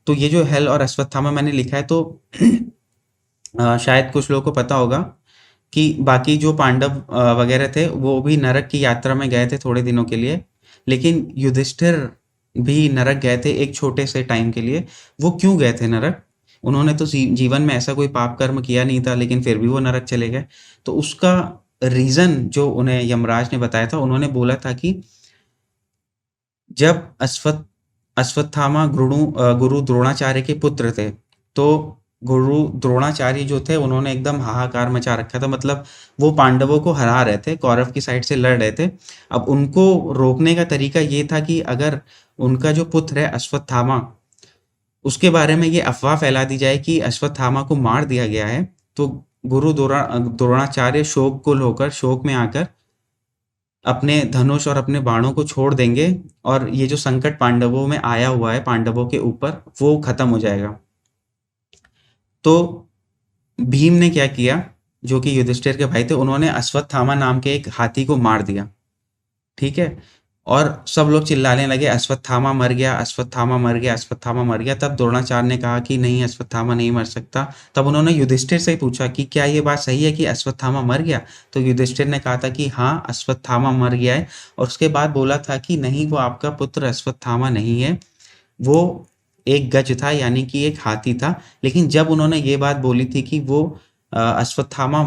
तो ये जो हेल और अश्वत्थामा मैंने लिखा है तो शायद कुछ लोगों को पता होगा कि बाकी जो पांडव वगैरह थे वो भी नरक की यात्रा में गए थे थोड़े दिनों के लिए, लेकिन युधिष्ठिर भी नरक गए थे एक छोटे से टाइम के लिए। वो क्यों गए थे नरक? उन्होंने तो जीवन में ऐसा कोई पाप कर्म किया नहीं था, लेकिन फिर भी वो नरक चले गए। तो उसका रीज़न जो उन्हें यमराज ने बताया था, उन्होंने बोला था कि जब अश्वत्थामा गुरु द्रोणाचार्य के पुत्र थे, तो गुरु द्रोणाचार्य जो थे उन्होंने एकदम हाहाकार मचा रखा था। मतलब वो पांडवों को हरा रहे थे, कौरव की साइड से लड़ रहे थे। अब उनको रोकने का तरीका ये था कि अगर उनका जो पुत्र है अश्वत्थामा, उसके बारे में ये अफ़वाह फैला दी जाए कि अश्वत्थामा को मार दिया गया है, तो गुरु द्रोणाचार्य शोककुल होकर, शोक में आकर अपने धनुष और अपने बाणों को छोड़ देंगे और ये जो संकट पांडवों में आया हुआ है, पांडवों के ऊपर, वो खत्म हो जाएगा। तो भीम ने क्या किया, जो कि युधिष्ठिर के भाई थे, उन्होंने अश्वत्थामा नाम के एक हाथी को मार दिया, ठीक है? और सब लोग चिल्लाने लगे, अश्वत्थामा मर गया, अश्वत्थामा मर गया, अश्वत्थामा मर गया। तब द्रोणाचार्य ने कहा कि नहीं, अश्वत्थामा नहीं मर सकता। तब उन्होंने युधिष्ठिर से ही पूछा कि क्या ये बात सही है कि अश्वत्थामा मर गया? तो युधिष्ठिर ने कहा था कि हाँ, अश्वत्थामा मर गया है, और उसके बाद बोला था कि नहीं, वो आपका पुत्र अश्वत्थामा नहीं है, वो एक गज था, यानी कि एक हाथी था। लेकिन जब उन्होंने ये बात बोली थी कि वो अश्वत्थामा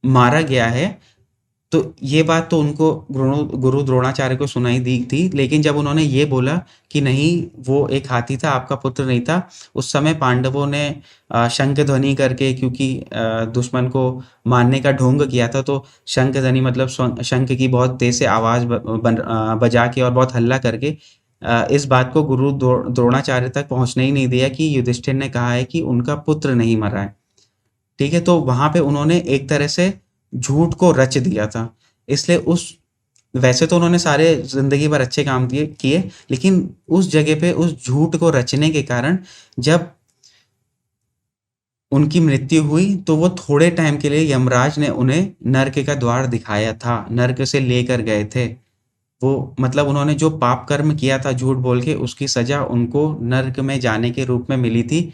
मारा गया है, तो ये बात तो उनको गुरु गुरु द्रोणाचार्य को सुनाई दी थी, लेकिन जब उन्होंने ये बोला कि नहीं, वो एक हाथी था, आपका पुत्र नहीं था, उस समय पांडवों ने शंख ध्वनि करके, क्योंकि दुश्मन को मारने का ढोंग किया था, तो शंख ध्वनि मतलब शंख की बहुत तेज से आवाज बजा के और बहुत हल्ला करके इस बात को गुरु द्रोणाचार्य तक पहुंचने ही नहीं दिया कि युधिष्ठिर ने कहा है कि उनका पुत्र नहीं मरा है, ठीक है? तो वहां पे उन्होंने एक तरह से झूठ को रच दिया था। इसलिए उस वैसे तो उन्होंने सारे ज़िंदगी भर अच्छे काम किए, लेकिन उस जगह पे उस झूठ को रचने के कारण जब उनकी मृत्यु हुई, तो वो थोड़े टाइम के लिए यमराज ने उन्हें नर्क का द्वार दिखाया था, नर्क से लेकर गए थे। वो मतलब उन्होंने जो पाप कर्म किया था झूठ बोल के, उसकी सज़ा उनको नर्क में जाने के रूप में मिली थी,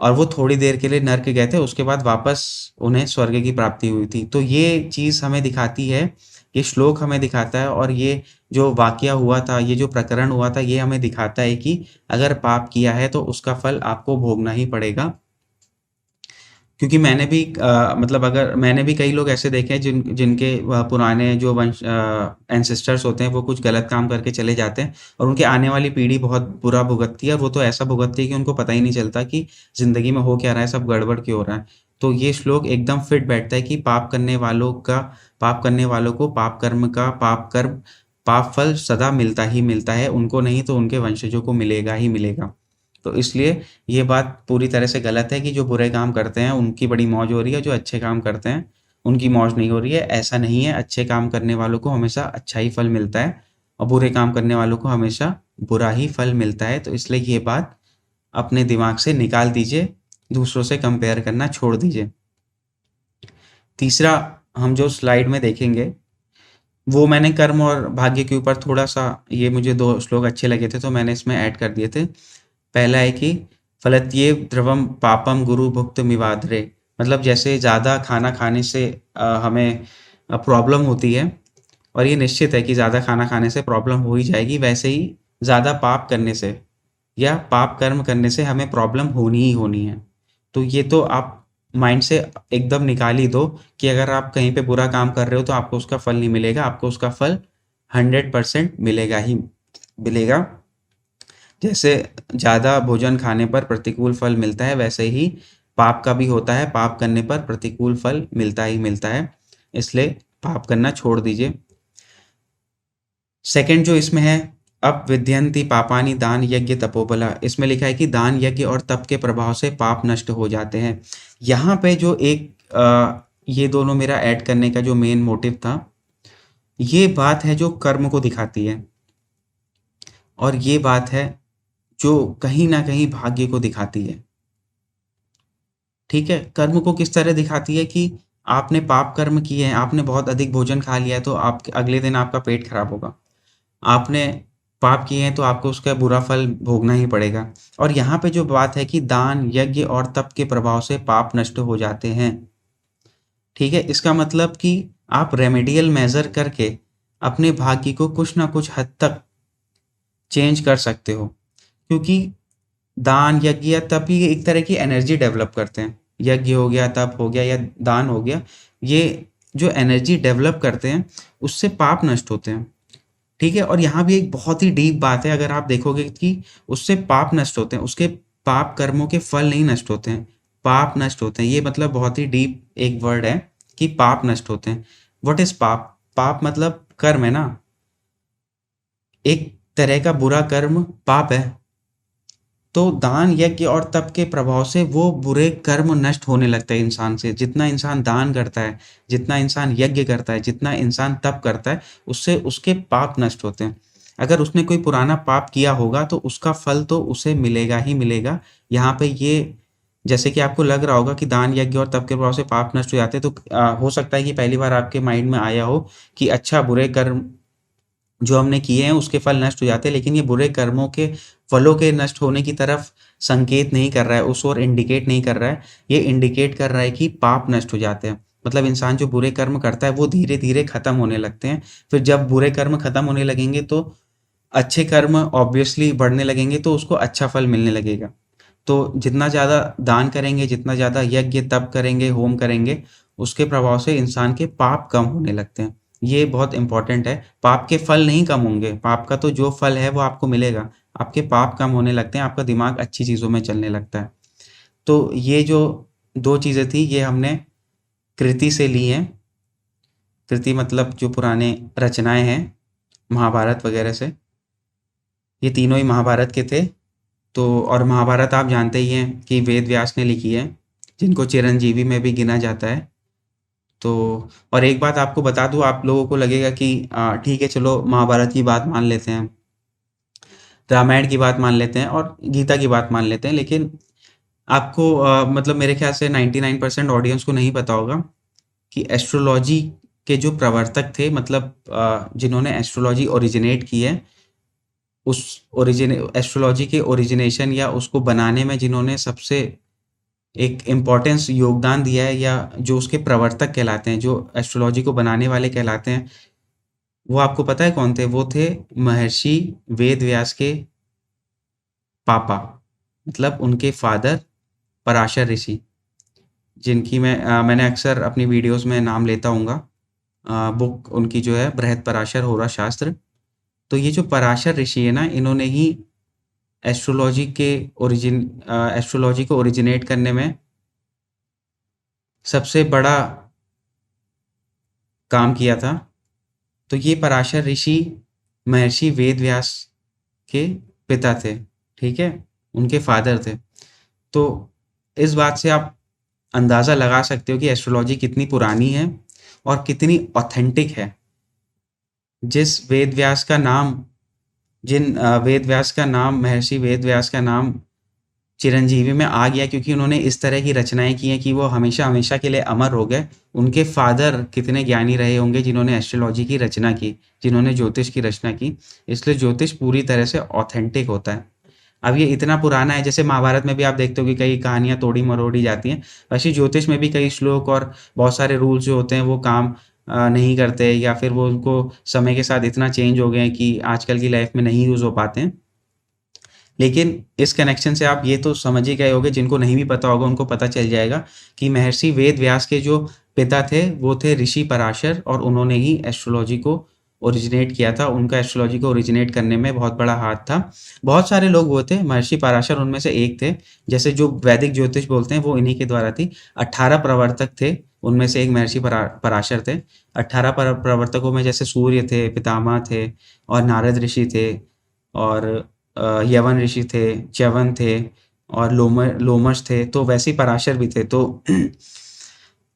और वो थोड़ी देर के लिए नर्क गए थे, उसके बाद वापस उन्हें स्वर्ग की प्राप्ति हुई थी। तो ये चीज़ हमें दिखाती है, ये श्लोक हमें दिखाता है, और ये जो वाक़या हुआ था, ये जो प्रकरण हुआ था, ये हमें दिखाता है कि अगर पाप किया है तो उसका फल आपको भोगना ही पड़ेगा। क्योंकि मैंने भी मतलब अगर मैंने भी कई लोग ऐसे देखे हैं जिनके पुराने जो एंसेस्टर्स होते हैं, वो कुछ गलत काम करके चले जाते हैं, और उनके आने वाली पीढ़ी बहुत बुरा भुगतती है, और वो तो ऐसा भुगतती है कि उनको पता ही नहीं चलता कि ज़िंदगी में हो क्या रहा है, सब गड़बड़ क्यों हो रहा है। तो ये श्लोक एकदम फिट बैठता है कि पाप करने वालों को पाप फल सदा मिलता ही मिलता है, उनको नहीं तो उनके वंशजों को मिलेगा ही मिलेगा। तो इसलिए ये बात पूरी तरह से गलत है कि जो बुरे काम करते हैं उनकी बड़ी मौज हो रही है, जो अच्छे काम करते हैं उनकी मौज नहीं हो रही है। ऐसा नहीं है, अच्छे काम करने वालों को हमेशा अच्छा ही फल मिलता है, और बुरे काम करने वालों को हमेशा बुरा ही फल मिलता है। तो इसलिए ये बात अपने दिमाग से निकाल दीजिए, दूसरों से कंपेयर करना छोड़ दीजिए। तीसरा, हम जो स्लाइड में देखेंगे, वो मैंने कर्म और भाग्य के ऊपर थोड़ा-सा, ये मुझे 2 श्लोक अच्छे लगे थे, तो मैंने इसमें ऐड कर दिए थे। पहला है कि फलत्येव ध्रुवम पापम गुरु भुक्त मिवाद्रे, मतलब जैसे ज़्यादा खाना खाने से हमें प्रॉब्लम होती है, और ये निश्चित है कि ज़्यादा खाना खाने से प्रॉब्लम हो ही जाएगी, वैसे ही ज़्यादा पाप करने से या पाप कर्म करने से हमें प्रॉब्लम होनी ही होनी है। तो ये तो आप माइंड से एकदम निकाल ही दो कि अगर आप कहीं पे बुरा काम कर रहे हो तो आपको उसका फल नहीं मिलेगा, आपको उसका फल 100% मिलेगा ही मिलेगा। जैसे ज़्यादा भोजन खाने पर प्रतिकूल फल मिलता है, वैसे ही पाप का भी होता है, पाप करने पर प्रतिकूल फल मिलता ही मिलता है। इसलिए पाप करना छोड़ दीजिए। सेकंड जो इसमें है, अपविद्यन्ति पापानि दान यज्ञ तपोबला, इसमें लिखा है कि दान यज्ञ और तप के प्रभाव से पाप नष्ट हो जाते हैं। यहाँ पे जो ये दोनों मेरा ऐड करने का जो मेन मोटिव था, ये बात है जो कर्म को दिखाती है, और ये बात है जो कहीं न कहीं भाग्य को दिखाती है। ठीक है? कर्म को किस तरह दिखाती है कि आपने पाप कर्म किए हैं, आपने बहुत अधिक भोजन खा लिया है, तो आप अगले दिन आपका पेट खराब होगा। आपने पाप किए हैं तो आपको उसका बुरा फल भोगना ही पड़ेगा। और यहाँ पे जो बात है कि दान, यज्ञ और तप के प्रभाव से पाप नष्ट हो जाते हैं। ठीक है? इसका मतलब कि आप रेमेडियल मेज़र करके अपने भाग्य को कुछ न कुछ हद तक चेंज कर सकते हो। क्योंकि दान, यज्ञ या तप ही एक तरह की एनर्जी डेवलप करते हैं। यज्ञ हो गया, तप हो गया या दान हो गया, ये जो एनर्जी डेवलप करते हैं, उससे पाप नष्ट होते हैं। ठीक है? और यहाँ भी एक बहुत ही डीप बात है, अगर आप देखोगे कि उससे पाप नष्ट होते हैं, उसके पाप कर्मों के फल नहीं नष्ट होते हैं, पाप नष्ट होते हैं। ये मतलब बहुत ही डीप एक वर्ड है कि पाप नष्ट होते हैं। व्हाट इज़ पाप? पाप मतलब कर्म है ना? एक तरह का बुरा कर्म पाप है। तो दान, यज्ञ और तप के प्रभाव से वो बुरे कर्म नष्ट होने लगते हैं इंसान से। जितना इंसान दान करता है, जितना इंसान यज्ञ करता है, जितना इंसान तप करता है, उससे उसके पाप नष्ट होते हैं। अगर उसने कोई पुराना पाप किया होगा तो उसका फल तो उसे मिलेगा ही मिलेगा। यहाँ पे ये, जैसे कि आपको लग रहा होगा कि दान, यज्ञ और तप के प्रभाव से पाप नष्ट हो जाते हैं, तो हो सकता है कि पहली बार आपके माइंड में आया हो कि अच्छा, बुरे कर्म जो हमने किए हैं उसके फल नष्ट हो जाते हैं, लेकिन ये बुरे कर्मों के फलों के नष्ट होने की तरफ संकेत नहीं कर रहा है, उस ओर इंडिकेट नहीं कर रहा है। ये इंडिकेट कर रहा है कि पाप नष्ट हो जाते हैं। मतलब इंसान जो बुरे कर्म करता है वो धीरे धीरे खत्म होने लगते हैं। फिर जब बुरे कर्म खत्म होने लगेंगे तो अच्छे कर्म ऑब्वियसली बढ़ने लगेंगे, तो उसको अच्छा फल मिलने लगेगा। तो जितना ज़्यादा दान करेंगे, जितना ज़्यादा यज्ञ तप करेंगे, होम करेंगे, उसके प्रभाव से इंसान के पाप कम होने लगते हैं। ये बहुत इम्पोर्टेंट है। पाप के फल नहीं कम होंगे, पाप का तो जो फल है वो आपको मिलेगा। आपके पाप कम होने लगते हैं, आपका दिमाग अच्छी चीज़ों में चलने लगता है। तो ये जो 2 चीज़ें थी, ये हमने कृति से ली हैं। कृति मतलब जो पुराने रचनाएँ हैं, महाभारत वगैरह से। ये तीनों ही महाभारत के थे। तो और महाभारत आप जानते ही हैं कि वेद व्यास ने लिखी है, जिनको चिरंजीवी में भी गिना जाता है। तो और एक बात आपको बता दूँ, आप लोगों को लगेगा कि ठीक है, चलो महाभारत की बात मान लेते हैं, रामायण की बात मान लेते हैं और गीता की बात मान लेते हैं, लेकिन आपको मतलब मेरे ख्याल से 99% ऑडियंस को नहीं पता होगा कि एस्ट्रोलॉजी के जो प्रवर्तक थे, मतलब जिन्होंने एस्ट्रोलॉजी ओरिजिनेट की है, उस एस्ट्रोलॉजी के ओरिजिनेशन या उसको बनाने में जिन्होंने सबसे एक इम्पोर्टेंस योगदान दिया है, या जो उसके प्रवर्तक कहलाते हैं, जो एस्ट्रोलॉजी को बनाने वाले कहलाते हैं, वो आपको पता है कौन थे? वो थे महर्षि वेद व्यास के पापा, मतलब उनके फादर पराशर ऋषि, जिनकी मैंने अक्सर अपनी वीडियोस में नाम लेता हूँगा। बुक उनकी जो है बृहद पराशर होरा शास्त्र। तो ये जो पराशर ऋषि है ना, इन्होंने ही एस्ट्रोलॉजी को ओरिजिनेट करने में सबसे बड़ा काम किया था। तो ये पराशर ऋषि महर्षि वेद व्यास के पिता थे, ठीक है? उनके फादर थे। तो इस बात से आप अंदाज़ा लगा सकते हो कि एस्ट्रोलॉजी कितनी पुरानी है और कितनी ऑथेंटिक है। जिस वेद व्यास का नाम वेद व्यास का नाम, महर्षि वेद व्यास का नाम चिरंजीवी में आ गया क्योंकि उन्होंने इस तरह की रचनाएँ की हैं कि वो हमेशा-हमेशा के लिए अमर हो गए। उनके फ़ादर कितने ज्ञानी रहे होंगे जिन्होंने एस्ट्रोलॉजी की रचना की, जिन्होंने ज्योतिष की रचना की, इसलिए ज्योतिष पूरी तरह से ऑथेंटिक होता है। अब ये इतना पुराना है, जैसे महाभारत में भी आप देखते हो कि कई कहानियाँ तोड़ी-मरोड़ी जाती हैं, वैसे ही ज्योतिष में भी कई श्लोक और बहुत सारे रूल्स जो होते हैं वो काम नहीं करते, या फिर वो उनको समय के साथ इतना चेंज हो गए हैं कि आजकल की लाइफ़ में नहीं यूज़ हो पाते हैं। लेकिन इस कनेक्शन से आप ये तो समझ ही गए होंगे, जिनको नहीं भी पता होगा उनको पता चल जाएगा कि महर्षि वेद व्यास के जो पिता थे वो थे ऋषि पराशर, और उन्होंने ही एस्ट्रोलॉजी को ओरिजिनेट किया था। उनका एस्ट्रोलॉजी को ओरिजिनेट करने में बहुत बड़ा हाथ था। बहुत सारे लोग वो थे, महर्षि पराशर उनमें से एक थे। जैसे जो वैदिक ज्योतिष बोलते हैं वो इन्हीं के द्वारा थी। 18 प्रवर्तक थे, उनमें से एक महर्षि पराशर थे। 18 प्रवर्तकों में जैसे सूर्य थे, पितामह थे, और नारद ऋषि थे, और यवन ऋषि थे, च्यवन थे, और लोमश थे, तो वैसे ही पराशर भी थे। तो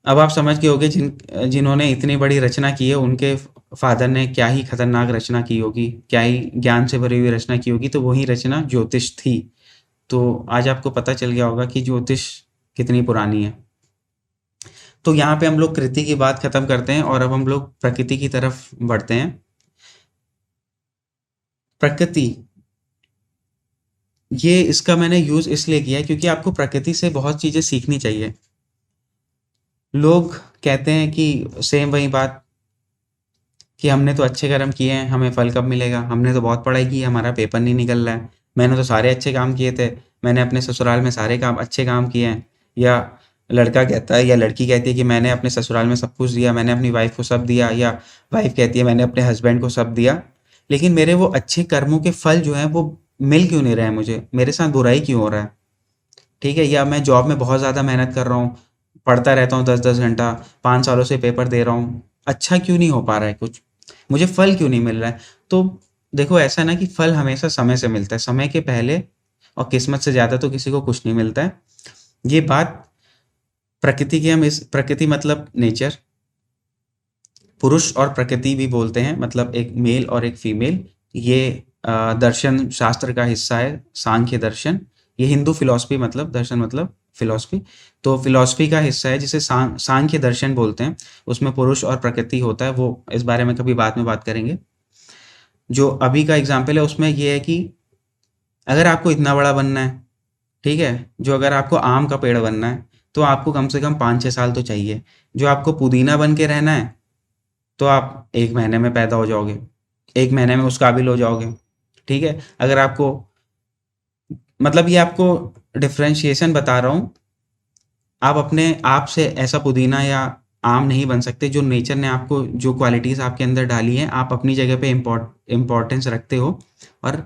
अब आप समझ गए होंगे जिन्होंने इतनी बड़ी रचना की है, उनके फादर ने क्या ही खतरनाक रचना की होगी, क्या ही ज्ञान से भरी हुई रचना की होगी, तो वही रचना ज्योतिष थी। तो आज आपको पता चल गया होगा कि ज्योतिष कितनी पुरानी है। तो यहाँ पे हम लोग कृति की बात खत्म करते हैं और अब हम लोग प्रकृति की तरफ बढ़ते हैं। प्रकृति, ये इसका मैंने यूज़ इसलिए किया है क्योंकि आपको प्रकृति से बहुत चीज़ें सीखनी चाहिए। लोग कहते हैं कि सेम वही बात कि हमने तो अच्छे कर्म किए हैं, हमें फल कब मिलेगा? हमने तो बहुत पढ़ाई की है, हमारा पेपर नहीं निकल रहा है। मैंने तो सारे अच्छे काम किए थे, मैंने अपने ससुराल में सारे काम अच्छे काम किए हैं। या लड़का कहता है या लड़की कहती है कि मैंने अपने ससुराल में सब कुछ दिया, मैंने अपनी वाइफ़ को सब दिया, या वाइफ़ कहती है मैंने अपने हस्बैंड को सब दिया। लेकिन मेरे वो अच्छे कर्मों के फल जो हैं वो मिल क्यों नहीं रहे हैं मुझे? मेरे साथ बुराई क्यों हो रहा है? ठीक है? या मैं जॉब में बहुत ज़्यादा मेहनत कर रहा हूँ, पढ़ता रहता हूँ 10-10 घंटा, 5 सालों से पेपर दे रहा हूँ, अच्छा क्यों नहीं हो पा रहा है कुछ? मुझे फल क्यों नहीं मिल रहा है? तो देखो, ऐसा है ना कि फल हमेशा समय से मिलता है, समय के पहले और किस्मत से ज़्यादा तो किसी को कुछ नहीं मिलता है। ये बात प्रकृति की, हम इस प्रकृति मतलब नेचर, पुरुष और प्रकृति भी बोलते हैं, मतलब एक मेल और एक फीमेल। ये दर्शन शास्त्र का हिस्सा है, सांख्य दर्शन। ये हिंदू फिलॉसफी, मतलब दर्शन मतलब फिलॉसफी, तो फिलॉसफी का हिस्सा है जिसे सांख्य दर्शन बोलते हैं। उसमें पुरुष और प्रकृति होता है, वो इस बारे में कभी बाद में बात करेंगे। जो अभी का एग्जाम्पल है उसमें ये है कि अगर आपको इतना बड़ा बनना है, ठीक है, जो अगर आपको आम का पेड़ बनना है तो आपको कम से कम 5-6 साल तो चाहिए। जो आपको पुदीना बन के रहना है तो आप 1 महीने में पैदा हो जाओगे, 1 महीने में उस काबिल हो जाओगे, ठीक है। अगर आपको, मतलब ये आपको डिफरेंशिएशन बता रहा हूँ, आप अपने आप से ऐसा पुदीना या आम नहीं बन सकते। जो नेचर ने आपको जो क्वालिटीज़ आपके अंदर डाली हैं, आप अपनी जगह पे इम्पोर्टेंस रखते हो। और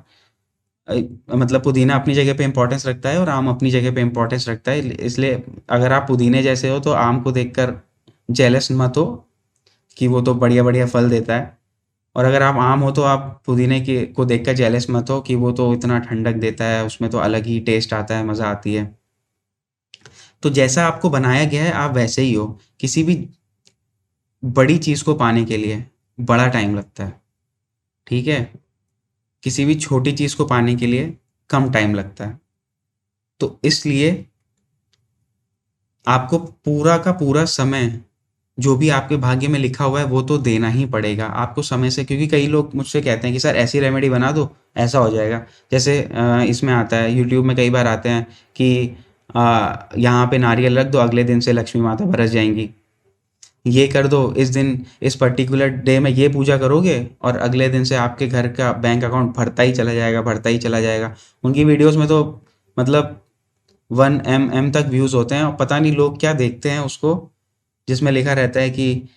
अ, मतलब पुदीना अपनी जगह पे इम्पोर्टेंस रखता है और आम अपनी जगह पे इम्पोर्टेंस रखता है। इसलिए अगर आप पुदीने जैसे हो तो आम को देखकर जेलस मत हो कि वो तो बढ़िया-बढ़िया फल देता है। और अगर आप आम हो तो आप पुदीने के को देखकर जेलस मत हो कि वो तो इतना ठंडक देता है, उसमें तो अलग ही टेस्ट आता है, मज़ा आती है। तो जैसा आपको बनाया गया है आप वैसे ही हो। किसी भी बड़ी चीज़ को पाने के लिए बड़ा टाइम लगता है, ठीक है? किसी भी छोटी चीज़ को पाने के लिए कम टाइम लगता है। तो इसलिए आपको पूरा का पूरा समय, जो भी आपके भाग्य में लिखा हुआ है वो तो देना ही पड़ेगा आपको समय से। क्योंकि कई लोग मुझसे कहते हैं कि सर ऐसी रेमेडी बना दो, ऐसा हो जाएगा। जैसे इसमें आता है, यूट्यूब में कई बार आते हैं कि यहाँ पे नारियल रख दो, अगले दिन से लक्ष्मी माता बरस जाएँगी। ये कर दो, इस दिन इस पर्टिकुलर डे में ये पूजा करोगे और अगले दिन से आपके घर का बैंक अकाउंट भरता ही चला जाएगा, भरता ही चला जाएगा। उनकी वीडियोज़ में तो मतलब 1 एम तक व्यूज़ होते हैं और पता नहीं लोग क्या देखते हैं उसको, जिसमें लिखा रहता है कि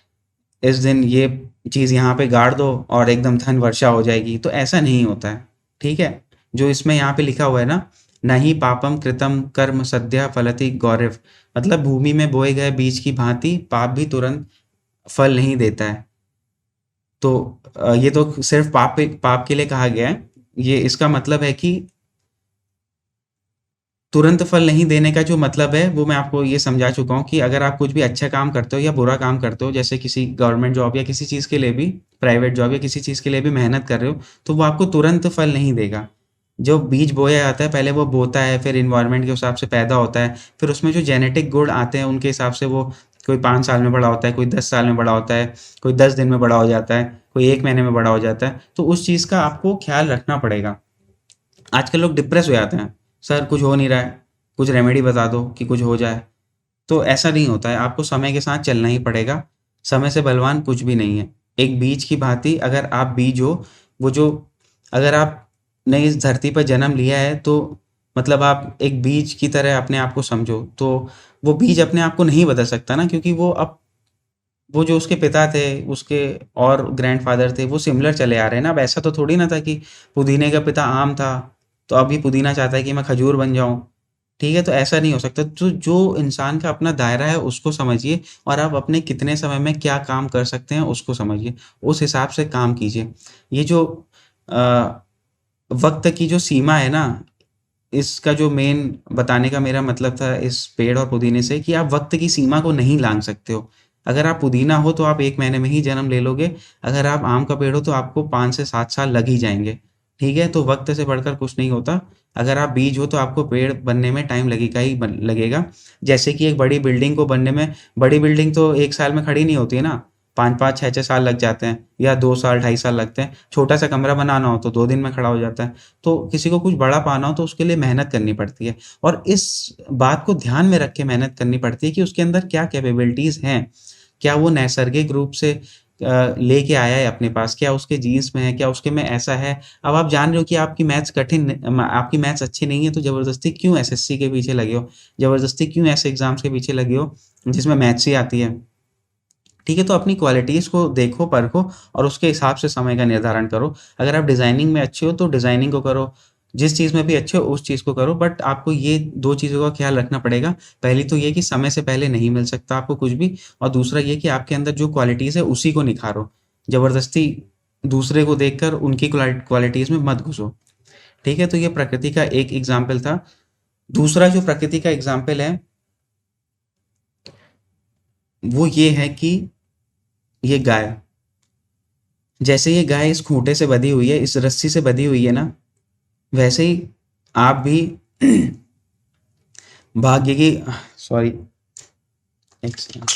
इस दिन ये चीज़ यहाँ पे गाड़ दो और एकदम धन वर्षा हो जाएगी। तो ऐसा नहीं होता है, ठीक है? जो इसमें यहाँ पे लिखा हुआ है ना, नहीं पापम कृतम कर्म सद्यः फलति गौरव, मतलब भूमि में बोए गए बीज की भांति पाप भी तुरंत फल नहीं देता है। तो ये तो सिर्फ पाप के लिए कहा गया है। ये इसका मतलब है कि तुरंत फल नहीं देने का जो मतलब है वो मैं आपको ये समझा चुका हूँ कि अगर आप कुछ भी अच्छा काम करते हो या बुरा काम करते हो, जैसे किसी गवर्नमेंट जॉब या किसी चीज़ के लिए भी, प्राइवेट जॉब या किसी चीज़ के लिए भी मेहनत कर रहे हो, तो वो आपको तुरंत फल नहीं देगा। जो बीज बोया जाता है पहले वो बोता है, फिर एनवायरनमेंट के हिसाब से पैदा होता है, फिर उसमें जो जेनेटिक गुण आते हैं उनके हिसाब से वो कोई 5 साल में बड़ा होता है, कोई 10 साल में बड़ा होता है, कोई 10 दिन में बड़ा हो जाता है, कोई 1 महीने में बड़ा हो जाता है। तो उस चीज़ का आपको ख़्याल रखना पड़ेगा। आजकल लोग डिप्रेस हो जाते हैं, सर कुछ हो नहीं रहा है, कुछ रेमेडी बता दो कि कुछ हो जाए। तो ऐसा नहीं होता है, आपको समय के साथ चलना ही पड़ेगा। समय से बलवान कुछ भी नहीं है। एक बीज की भांति अगर आप बीज हो, वो जो, अगर आपने इस धरती पर जन्म लिया है तो मतलब आप एक बीज की तरह अपने आप को समझो। तो वो बीज अपने आप को नहीं बदल सकता ना, क्योंकि वो जो उसके पिता थे, उसके और ग्रैंडफ़ादर थे, वो सिमिलर चले आ रहे हैं ना। अब ऐसा तो थोड़ी ना था कि पुदीने का पिता आम था, तो अभी पुदीना चाहता है कि मैं खजूर बन जाऊँ। ठीक है? तो ऐसा नहीं हो सकता। तो जो इंसान का अपना दायरा है उसको समझिए और आप अपने कितने समय में क्या काम कर सकते हैं उसको समझिए। उस हिसाब से काम कीजिए। ये जो अ, वक़्त की जो सीमा है ना, इसका जो मेन बताने का मेरा मतलब था इस पेड़ और पुदीने से, कि आप वक़्त की सीमा को नहीं लाँघ सकते हो। अगर आप पुदीना हो तो आप 1 महीने में ही जन्म ले लोगे, अगर आप आम का पेड़ हो तो आपको 5 से 7 साल लग ही जाएँगे। ठीक है? तो वक़्त से बढ़कर कुछ नहीं होता। अगर आप बीज हो तो आपको पेड़ बनने में टाइम लगेगा ही बन लगेगा। जैसे कि एक बड़ी बिल्डिंग को बनने में, बड़ी बिल्डिंग तो 1 साल में खड़ी नहीं होती है ना, 5-5, 6-6 साल लग जाते हैं या 2 साल, 2.5 साल लगते हैं। छोटा-सा कमरा बनाना हो तो 2 दिन में खड़ा हो जाता है। तो किसी को कुछ बड़ा पाना हो तो उसके लिए मेहनत करनी पड़ती है और इस बात को ध्यान में रख के मेहनत करनी पड़ती है कि उसके अंदर क्या कैपेबिलिटीज़ हैं। क्या वो नैसर्गिक रूप से लेके आया है अपने पास? क्या उसके जीन्स में है? क्या उसके में ऐसा है? अब आप जान रहे हो कि आपकी मैथ्स आपकी मैथ्स अच्छी नहीं है तो ज़बरदस्ती क्यों एसएससी के पीछे लगे हो? ज़बरदस्ती क्यों ऐसे एग्ज़ाम्स के पीछे लगे हो जिसमें मैथ्स ही आती है? ठीक है, तो अपनी क्वालिटीज़ को देखो, परखो और उसके हिसाब से समय का निर्धारण करो। अगर आप डिज़ाइनिंग में अच्छे हो तो डिज़ाइनिंग को करो, जिस चीज़ में भी अच्छे हो उस चीज़ को करो, बट आपको ये 2 चीज़ों का ख़्याल रखना पड़ेगा। पहली तो ये कि समय से पहले नहीं मिल सकता आपको कुछ भी, और दूसरा ये कि आपके अंदर जो क्वालिटीज़ है उसी को निखारो। ज़बरदस्ती दूसरे को देखकर उनकी क्वालिटीज़ में मत घुसो। ठीक है, तो ये प्रकृति का एक एग्जाम्पल था। दूसरा जो प्रकृति का एग्जाम्पल है वो ये है कि ये गाय, जैसे ये गाय इस खूंटे से बंधी हुई है, इस रस्सी से बंधी हुई है ना, वैसे ही आप भी भाग्य की, सॉरी, एक सेकंड।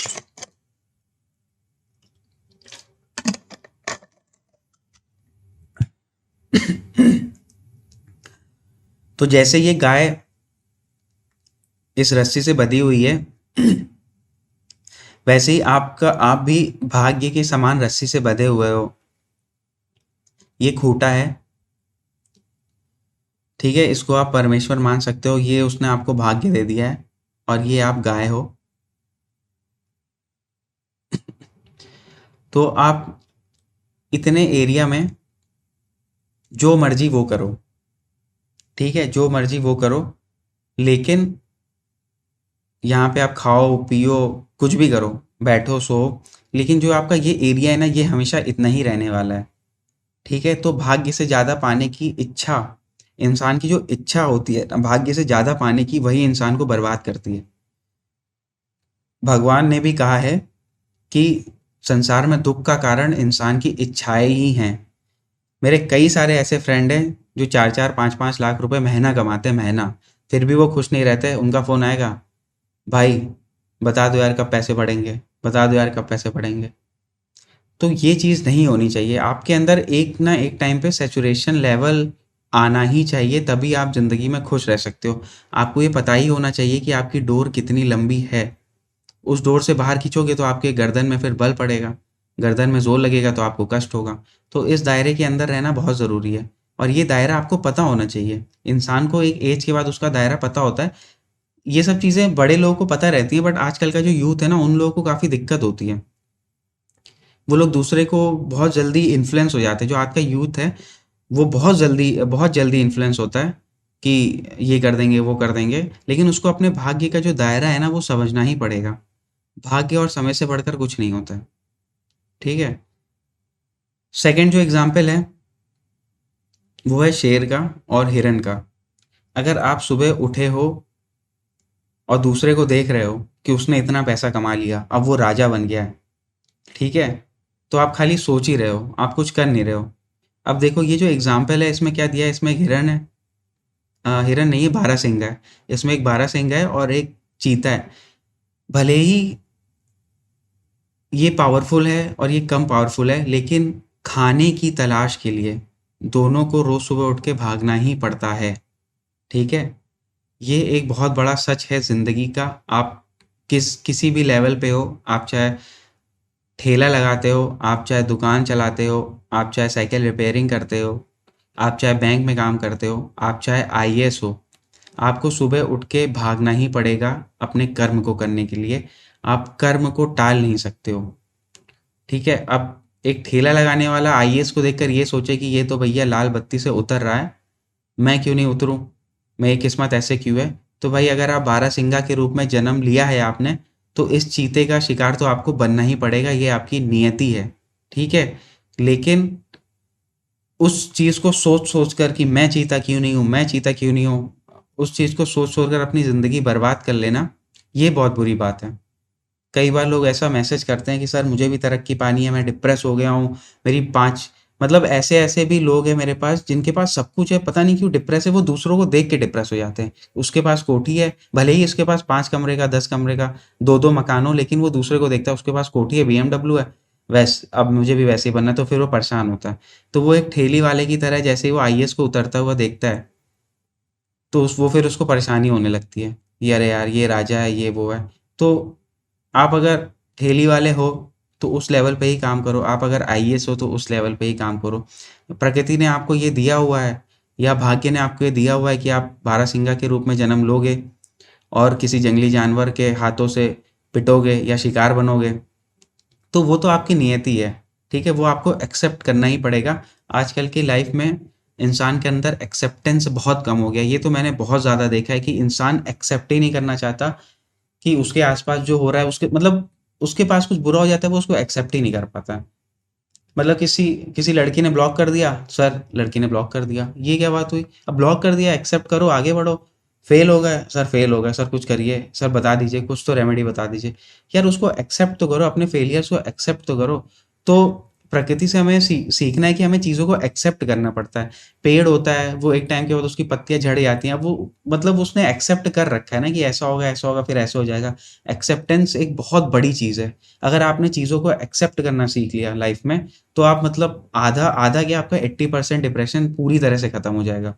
तो जैसे ये गाय इस रस्सी से बंधी हुई है, वैसे ही आप भी भाग्य के समान रस्सी से बंधे हुए हो। ये खूंटा है, ठीक है, इसको आप परमेश्वर मान सकते हो, ये उसने आपको भाग्य दे दिया है, और ये आप गाय हो। तो आप इतने एरिया में जो मर्जी वो करो, ठीक है, जो मर्जी वो करो, लेकिन यहाँ पे आप खाओ पियो कुछ भी करो, बैठो सो, लेकिन जो आपका ये एरिया है ना, ये हमेशा इतना ही रहने वाला है। ठीक है, तो भाग्य से ज़्यादा पाने की इच्छा, इंसान की जो इच्छा होती है ना, भाग्य से ज़्यादा पाने की, वही इंसान को बर्बाद करती है। भगवान ने भी कहा है कि संसार में दुख का कारण इंसान की इच्छाएं ही हैं। मेरे कई सारे ऐसे फ्रेंड हैं जो 4-4 5-5 लाख रुपए महीना कमाते हैं, महीना, फिर भी वो खुश नहीं रहते। उनका फ़ोन आएगा, भाई बता दो यार कब पैसे बढ़ेंगे, बता दो यार कब पैसे बढ़ेंगे। तो ये चीज़ नहीं होनी चाहिए। आपके अंदर एक ना एक टाइम पे सैचुरेशन लेवल आना ही चाहिए, तभी आप ज़िंदगी में खुश रह सकते हो। आपको ये पता ही होना चाहिए कि आपकी डोर कितनी लंबी है। उस डोर से बाहर खींचोगे तो आपके गर्दन में फिर बल पड़ेगा, गर्दन में ज़ोर लगेगा तो आपको कष्ट होगा। तो इस दायरे के अंदर रहना बहुत ज़रूरी है, और ये दायरा आपको पता होना चाहिए। इंसान को एक एज के बाद उसका दायरा पता होता है। ये सब चीज़ें बड़े लोगों को पता रहती हैं, बट आजकल का जो यूथ है ना, उन लोगों को काफ़ी दिक्कत होती है। वो लोग दूसरे को बहुत जल्दी इन्फ्लुएंस हो जाते हैं। जो आज का यूथ है वो बहुत जल्दी इन्फ्लुएंस होता है कि ये कर देंगे वो कर देंगे, लेकिन उसको अपने भाग्य का जो दायरा है ना वो समझना ही पड़ेगा। भाग्य और समय से बढ़कर कुछ नहीं होता है। ठीक है, सेकंड जो एग्जाम्पल है वो है शेर का और हिरन का। अगर आप सुबह उठे हो और दूसरे को देख रहे हो कि उसने इतना पैसा कमा लिया, अब वो राजा बन गया है, ठीक है, तो आप खाली सोच ही रहे हो, आप कुछ कर नहीं रहे हो। अब देखो ये जो एग्जाम्पल है इसमें क्या दिया है, इसमें एक हिरन है, हिरन नहीं है, बारहसिंगा है। इसमें एक बारहसिंगा है और एक चीता है। भले ही ये पावरफुल है और ये कम पावरफुल है, लेकिन खाने की तलाश के लिए दोनों को रोज सुबह उठ के भागना ही पड़ता है। ठीक है, ये एक बहुत बड़ा सच है जिंदगी का। आप किसी भी लेवल पे हो, आप चाहे ठेला लगाते हो, आप चाहे दुकान चलाते हो, आप चाहे साइकिल रिपेयरिंग करते हो, आप चाहे बैंक में काम करते हो, आप चाहे आईएएस हो, आपको सुबह उठ के भागना ही पड़ेगा अपने कर्म को करने के लिए। आप कर्म को टाल नहीं सकते हो। ठीक है, अब एक ठेला लगाने वाला आईएएस को देखकर ये सोचे कि ये तो भैया लाल बत्ती से उतर रहा है, मैं क्यों नहीं उतरूं, मेरी किस्मत ऐसे क्यों है। तो भाई अगर आप बारहसिंगा के रूप में जन्म लिया है आपने, तो इस चीते का शिकार तो आपको बनना ही पड़ेगा, ये आपकी नियति है। ठीक है, लेकिन उस चीज़ को सोच सोच कर कि मैं चीता क्यों नहीं हूँ, मैं चीता क्यों नहीं हूँ, उस चीज़ को सोच सोच कर अपनी ज़िंदगी बर्बाद कर लेना, ये बहुत बुरी बात है। कई बार लोग ऐसा मैसेज करते हैं कि सर मुझे भी तरक्की पानी है, मैं डिप्रेस हो गया हूँ, मेरी 5, मतलब ऐसे-ऐसे भी लोग हैं मेरे पास जिनके पास सब कुछ है, पता नहीं क्यों डिप्रेस है, वो दूसरों को देख के डिप्रेस हो जाते हैं। उसके पास कोठी है, भले ही उसके पास 5 कमरे का, 10 कमरे का, 2-2 मकान हो, लेकिन वो दूसरे को देखता है उसके पास कोठी है, बीएमडब्ल्यू है, अब मुझे भी वैसे ही बनना है, तो फिर वो परेशान होता है। तो वो एक ठेली वाले की तरह, जैसे ही वो आईएएस को उतरता हुआ देखता है, तो वो फिर उसको परेशानी होने लगती है, ये अरे यार ये राजा है, ये वो है। तो आप अगर ठेली वाले हो तो उस लेवल पे ही काम करो, आप अगर आईएएस हो तो उस लेवल पे ही काम करो। प्रकृति ने आपको ये दिया हुआ है, या भाग्य ने आपको ये दिया हुआ है कि आप बारहसिंगा के रूप में जन्म लोगे और किसी जंगली जानवर के हाथों से पिटोगे या शिकार बनोगे, तो वो तो आपकी नियति है। ठीक है, वो आपको एक्सेप्ट करना ही पड़ेगा। आजकल की लाइफ में इंसान के अंदर एक्सेप्टेंस बहुत कम हो गया। ये तो मैंने बहुत ज़्यादा देखा है कि इंसान एक्सेप्ट ही नहीं करना चाहता कि उसके आसपास जो हो रहा है, उसके मतलब उसके पास कुछ बुरा हो जाता है, वो उसको एक्सेप्ट ही नहीं कर पाता है। मतलब किसी किसी लड़की ने ब्लॉक कर दिया, सर लड़की ने ब्लॉक कर दिया, ये क्या बात हुई? अब ब्लॉक कर दिया, एक्सेप्ट करो, आगे बढ़ो। फेल हो गए, सर फेल हो गए, सर कुछ करिए, सर बता दीजिए, कुछ तो रेमेडी बता दीजिए। यार उसको एक्सेप्ट तो करो, अपने फेलियर्स को एक्सेप्ट तो करो। तो प्रकृति से हमें सीखना है कि हमें चीज़ों को एक्सेप्ट करना पड़ता है। पेड़ होता है, वो एक टाइम के बाद उसकी पत्तियाँ झड़ जाती हैं, अब वो मतलब उसने एक्सेप्ट कर रखा है ना कि ऐसा होगा, फिर ऐसा हो जाएगा। एक्सेप्टेंस एक बहुत बड़ी चीज़ है। अगर आपने चीज़ों को एक्सेप्ट करना सीख लिया लाइफ में, तो आप मतलब आधा आधा क्या, आपका 80% डिप्रेशन पूरी तरह से खत्म हो जाएगा।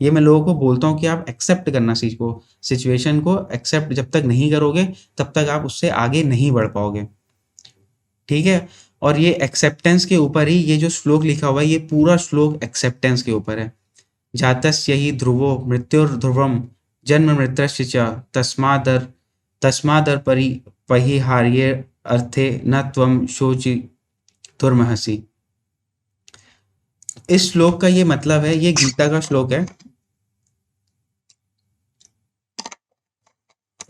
ये मैं लोगों को बोलता हूँ कि आप एक्सेप्ट करना सीखो। सिचुएशन को एक्सेप्ट जब तक नहीं करोगे, तब तक आप उससे आगे नहीं बढ़ पाओगे। ठीक है? और ये एक्सेप्टेंस के ऊपर ही ये जो श्लोक लिखा हुआ है, ये पूरा श्लोक एक्सेप्टेंस के ऊपर है। जातस्य हि ध्रुवो मृत्युर्ध्रुवम् जन्ममृतस्य च तस्मादर परिहार्ये अर्थे न त्वं शोचितुर्मर्हसि। इस श्लोक का ये मतलब है, ये गीता का श्लोक है।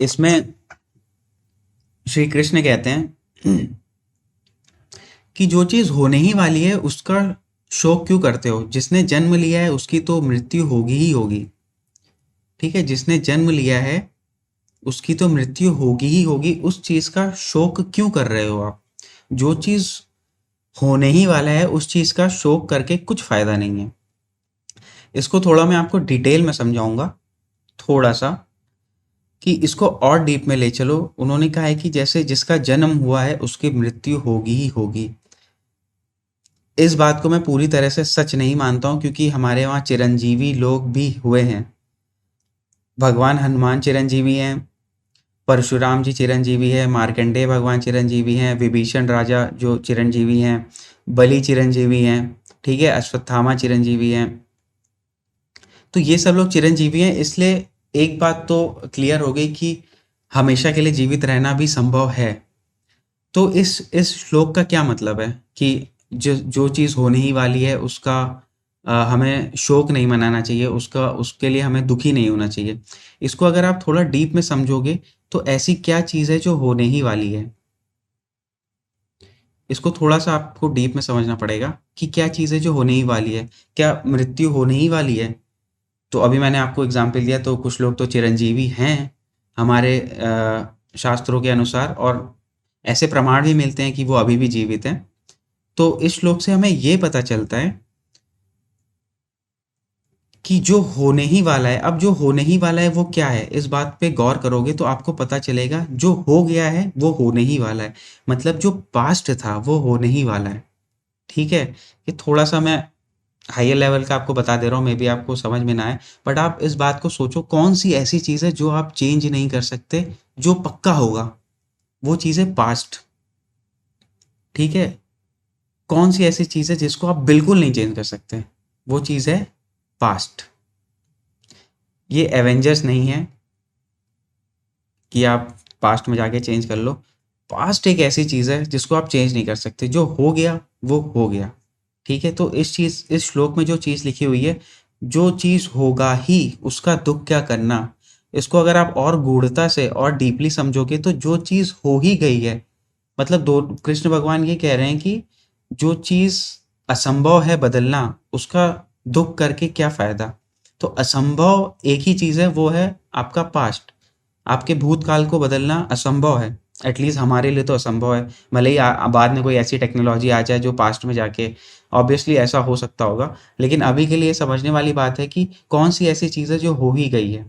इसमें श्री कृष्ण कहते हैं कि जो चीज़ होने ही वाली है उसका शोक क्यों करते हो? जिसने जन्म लिया है उसकी तो मृत्यु होगी ही होगी। ठीक है? जिसने जन्म लिया है उसकी तो मृत्यु होगी ही होगी, उस चीज़ का शोक क्यों कर रहे हो आप? जो चीज़ होने ही वाला है उस चीज़ का शोक करके कुछ फ़ायदा नहीं है। इसको थोड़ा मैं आपको डिटेल में समझाऊंगा, थोड़ा सा, कि इसको और डीप में ले चलो। उन्होंने कहा है कि जैसे जिसका जन्म हुआ है उसकी मृत्यु होगी ही होगी। इस बात को मैं पूरी तरह से सच नहीं मानता हूँ, क्योंकि हमारे वहाँ चिरंजीवी लोग भी हुए हैं। भगवान हनुमान चिरंजीवी हैं, परशुराम जी चिरंजीवी है, मार्कंडेय भगवान चिरंजीवी हैं, विभीषण राजा जो चिरंजीवी हैं, बलि चिरंजीवी हैं, ठीक है, अश्वत्थामा चिरंजीवी हैं। तो ये सब लोग चिरंजीवी हैं, इसलिए एक बात तो क्लियर हो गई कि हमेशा के लिए जीवित रहना भी संभव है। तो इस श्लोक का क्या मतलब है कि जो जो चीज़ होने ही वाली है उसका हमें शोक नहीं मनाना चाहिए, उसका उसके लिए हमें दुखी नहीं होना चाहिए। इसको अगर आप थोड़ा डीप में समझोगे, तो ऐसी क्या चीज़ है जो होने ही वाली है? इसको थोड़ा-सा आपको डीप में समझना पड़ेगा कि क्या चीज़ है जो होने ही वाली है? क्या मृत्यु होने ही वाली है? तो अभी मैंने आपको एग्ज़ाम्पल दिया, तो कुछ लोग तो चिरंजीवी हैं हमारे शास्त्रों के अनुसार, और ऐसे प्रमाण भी मिलते हैं कि वो अभी भी जीवित हैं। तो इस श्लोक से हमें ये पता चलता है कि जो होने ही वाला है, अब जो होने ही वाला है वो क्या है? इस बात पे गौर करोगे तो आपको पता चलेगा, जो हो गया है वो होने ही वाला है। मतलब जो पास्ट था वो होने ही वाला है। ठीक है? ये थोड़ा-सा मैं हायर लेवल का आपको बता दे रहा हूँ, मे बी आपको समझ में ना आए, बट आप इस बात को सोचो, कौन-सी ऐसी चीज़ है जो आप चेंज नहीं कर सकते, जो पक्का होगा? वो चीज़ है पास्ट। ठीक है? कौन-सी ऐसी चीज़ है जिसको आप बिल्कुल नहीं चेंज कर सकते? वो चीज़ है पास्ट। ये एवेंजर्स नहीं है कि आप पास्ट में जाके चेंज कर लो। पास्ट एक ऐसी चीज़ है जिसको आप चेंज नहीं कर सकते, जो हो गया वो हो गया। ठीक है? तो इस श्लोक में जो चीज़ लिखी हुई है, जो चीज़ होगा ही उसका दुःख क्या करना। इसको अगर आप और गूढ़ता से और डीपली समझोगे, तो जो चीज़ हो ही गई है, मतलब दो कृष्ण भगवान ये कह रहे हैं कि जो चीज़ असंभव है बदलना, उसका दुःख करके क्या फ़ायदा? तो असंभव एक ही चीज़ है, वो है आपका पास्ट। आपके भूतकाल को बदलना असंभव है, एटलीस्ट हमारे लिए तो असंभव है। भले ही बाद में कोई ऐसी टेक्नोलॉजी आ जाए जो पास्ट में जाके, ऑब्वियसली ऐसा हो सकता होगा, लेकिन अभी के लिए समझने वाली बात है कि कौन सी ऐसी चीज़ है जो हो ही गई है,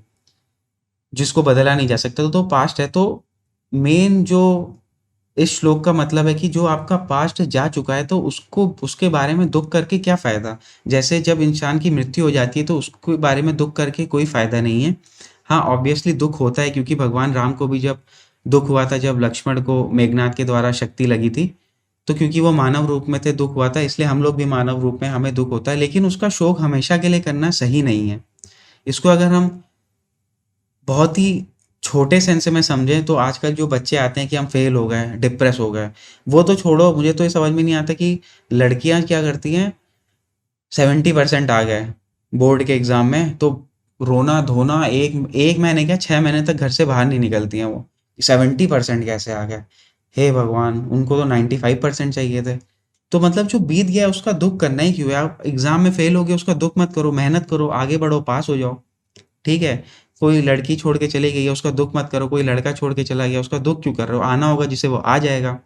जिसको बदला नहीं जा सकता, तो पास्ट है। तो मेन जो इस श्लोक का मतलब है कि जो आपका पास्ट जा चुका है, तो उसको उसके बारे में दुःख करके क्या फ़ायदा? जैसे जब इंसान की मृत्यु हो जाती है तो उसके बारे में दुःख करके कोई फ़ायदा नहीं है। हाँ, ऑब्वियसली दुःख होता है, क्योंकि भगवान राम को भी जब दुःख हुआ था, जब लक्ष्मण को मेघनाद के द्वारा शक्ति लगी थी, तो क्योंकि वो मानव रूप में थे, दुःख हुआ था, इसलिए हम लोग भी मानव रूप में हमें दुःख होता है, लेकिन उसका शोक हमेशा के लिए करना सही नहीं है। इसको अगर हम बहुत ही छोटे सेंस में समझें, तो आजकल जो बच्चे आते हैं कि हम फेल हो गए, डिप्रेस हो गए, वो तो छोड़ो, मुझे तो ये समझ में नहीं आता कि लड़कियां क्या करती हैं। 70% आ गए बोर्ड के एग्जाम में, तो रोना धोना, एक एक महीने क्या 6 महीने तक घर से बाहर नहीं निकलती हैं वो। 70% कैसे आ गए? हे भगवान, उनको तो 95% चाहिए थे। तो मतलब जो बीत गया उसका दुःख करना ही क्यों है? आप एग्ज़ाम में फ़ेल हो गए उसका दुःख मत करो, मेहनत करो, आगे बढ़ो, पास हो जाओ, ठीक है? कोई लड़की छोड़ के चली गई है उसका दुःख मत करो, कोई लड़का छोड़ के चला गया उसका दुःख क्यों कर रहे हो? आना होगा जिसे वो आ जाएगा।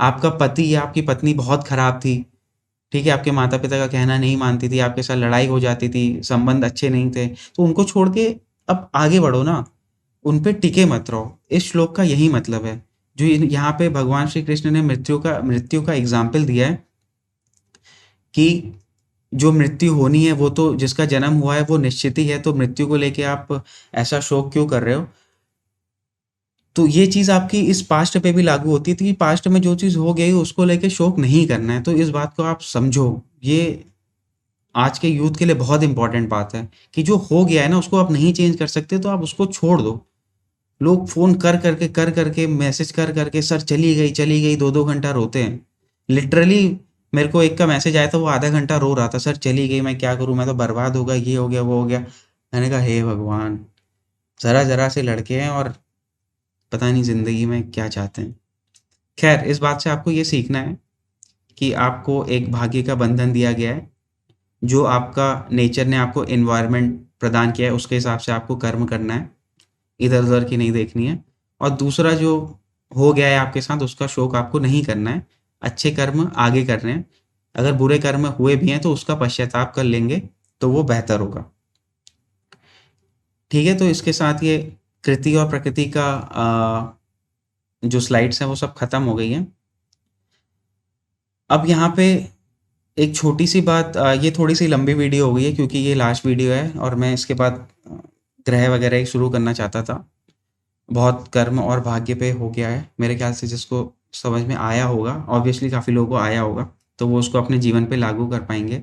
आपका पति या आपकी पत्नी बहुत खराब थी, ठीक है? आपके माता-पिता का कहना नहीं मानती थी, आपके साथ लड़ाई हो जाती थी, संबंध अच्छे नहीं थे, तो उनको छोड़ के अब आगे बढ़ो ना, उन पे टिके मत रहो। इस श्लोक का यही मतलब है। जो इन यहाँ पे भगवान श्री कृष्ण ने मृत्यु का एग्ज़ाम्पल दिया है कि जो मृत्यु होनी है वो तो जिसका जन्म हुआ है वो निश्चित ही है, तो मृत्यु को लेके आप ऐसा शोक क्यों कर रहे हो? तो ये चीज़ आपकी इस पास्ट पे भी लागू होती है, तो कि पास्ट में जो चीज़ हो गई उसको लेके शोक नहीं करना है, तो इस बात को आप समझो। ये आज के यूथ के लिए बहुत इम्पोर्टेंट बात है कि जो हो गया है ना उसको आप नहीं चेंज कर सकते तो आप उसको छोड़ दो। लोग फ़ोन कर करके मैसेज कर करके सर चली गई 2-2 घंटा रोते हैं। लिटरली मेरे को एक का मैसेज आया था वो आधा घंटा रो रहा था, सर चली गई मैं क्या करूँ? मैं तो बर्बाद हो गया, ये हो गया, वो हो गया। मैंने कहा हे भगवान! ज़रा-ज़रा से लड़के हैं और पता नहीं ज़िंदगी में क्या चाहते हैं। ख़ैर इस बात से आपको ये सीखना है कि आपको एक भाग्य का बंधन दिया गया है, जो आपका नेचर ने आपको एनवायरनमेंट प्रदान किया है उसके हिसाब से आपको कर्म करना है। इधर-उधर की नहीं देखनी है और दूसरा जो हो गया है आपके साथ उसका शोक आपको नहीं करना है। अच्छे कर्म आगे करने हैं। अगर बुरे कर्म हुए भी हैं तो उसका पश्चाताप कर लेंगे तो वो बेहतर होगा। ठीक है? तो इसके साथ ये कृति और प्रकृति का जो स्लाइड्स हैं वो सब खत्म हो गई हैं। अब यहाँ पे एक छोटी-सी बात ये थोड़ी-सी लंबी वीडियो हो गई है क्योंकि ये लास्ट वीडियो है और मैं इसके बाद ग्रह वगैरह ही शुरू करना चाहता था। बहुत कर्म और भाग्य पे हो गया है। मेरे ख़्याल से जिसको समझ में आया होगा, ऑब्वियसली काफ़ी लोगों को आया होगा, तो वो उसको अपने जीवन पे लागू कर पाएँगे।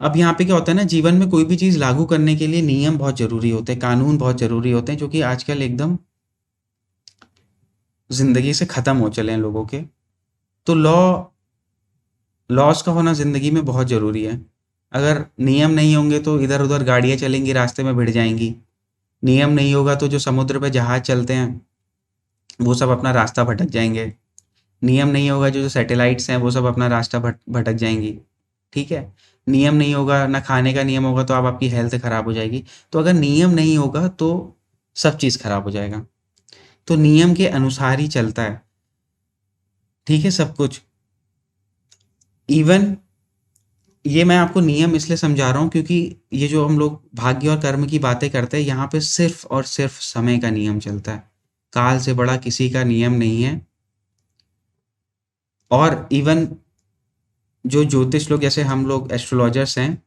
अब यहाँ पे क्या होता है ना, जीवन में कोई भी चीज़ लागू करने के लिए नियम बहुत ज़रूरी होते हैं, कानून बहुत ज़रूरी होते हैं, जो कि आजकल एकदम ज़िंदगी से ख़त्म हो चले हैं लोगों के। तो लॉज़ का होना ज़िंदगी में बहुत ज़रूरी है। अगर नियम नहीं होंगे तो इधर-उधर गाड़ियाँ चलेंगी, रास्ते में भिड़ जाएँगी। नियम नहीं होगा तो जो समुद्र पे जहाज़ चलते हैं, वो सब अपना रास्ता भटक जाएँगे। नियम नहीं होगा जो सैटेलाइट्स हैं वो सब अपना रास्ता भटक जाएँगी, ठीक है? नियम नहीं होगा, ना खाने का नियम होगा तो अब आपकी हेल्थ खराब हो जाएगी। तो अगर नियम नहीं होगा तो सब चीज़ खराब हो जाएगा। तो नियम के अनुसार ही चलता है, ठीक है सब कुछ। इवन ये मैं आपको नियम इसलिए समझा रहा हूँ क्योंकि ये जो हम लोग भाग्य और कर्म की बातें करते हैं, यहाँ पे सिर्फ़ और सिर्फ़ समय का नियम चलता है। काल से बड़ा किसी का नियम नहीं है और इवन जो ज्योतिष लोग जैसे हम लोग एस्ट्रोलॉजर्स हैं,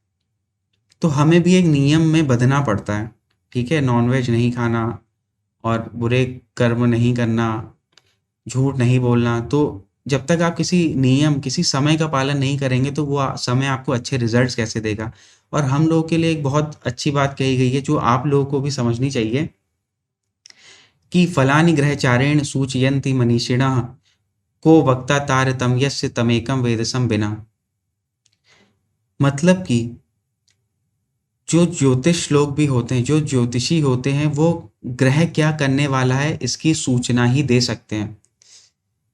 तो हमें भी एक नियम में बँधना पड़ता है, ठीक है? नॉन-वेज नहीं खाना और बुरे कर्म नहीं करना, झूठ नहीं बोलना। तो जब तक आप किसी नियम, किसी समय का पालन नहीं करेंगे, तो वो समय आपको अच्छे रिज़ल्ट्स कैसे देगा? और हम लोगों के लिए एक बहुत अच्छी बात कही गई है, जो आप लोगों को भी समझनी चाहिए कि फलानि ग्रहचारेण सूचयन्ति मनीषिणः को वक्ता तारतम्यस्य तमेकं वेदसं विना। मतलब कि जो ज्योतिष लोग भी होते हैं, जो ज्योतिषी होते हैं, वो ग्रह क्या करने वाला है, इसकी सूचना ही दे सकते हैं।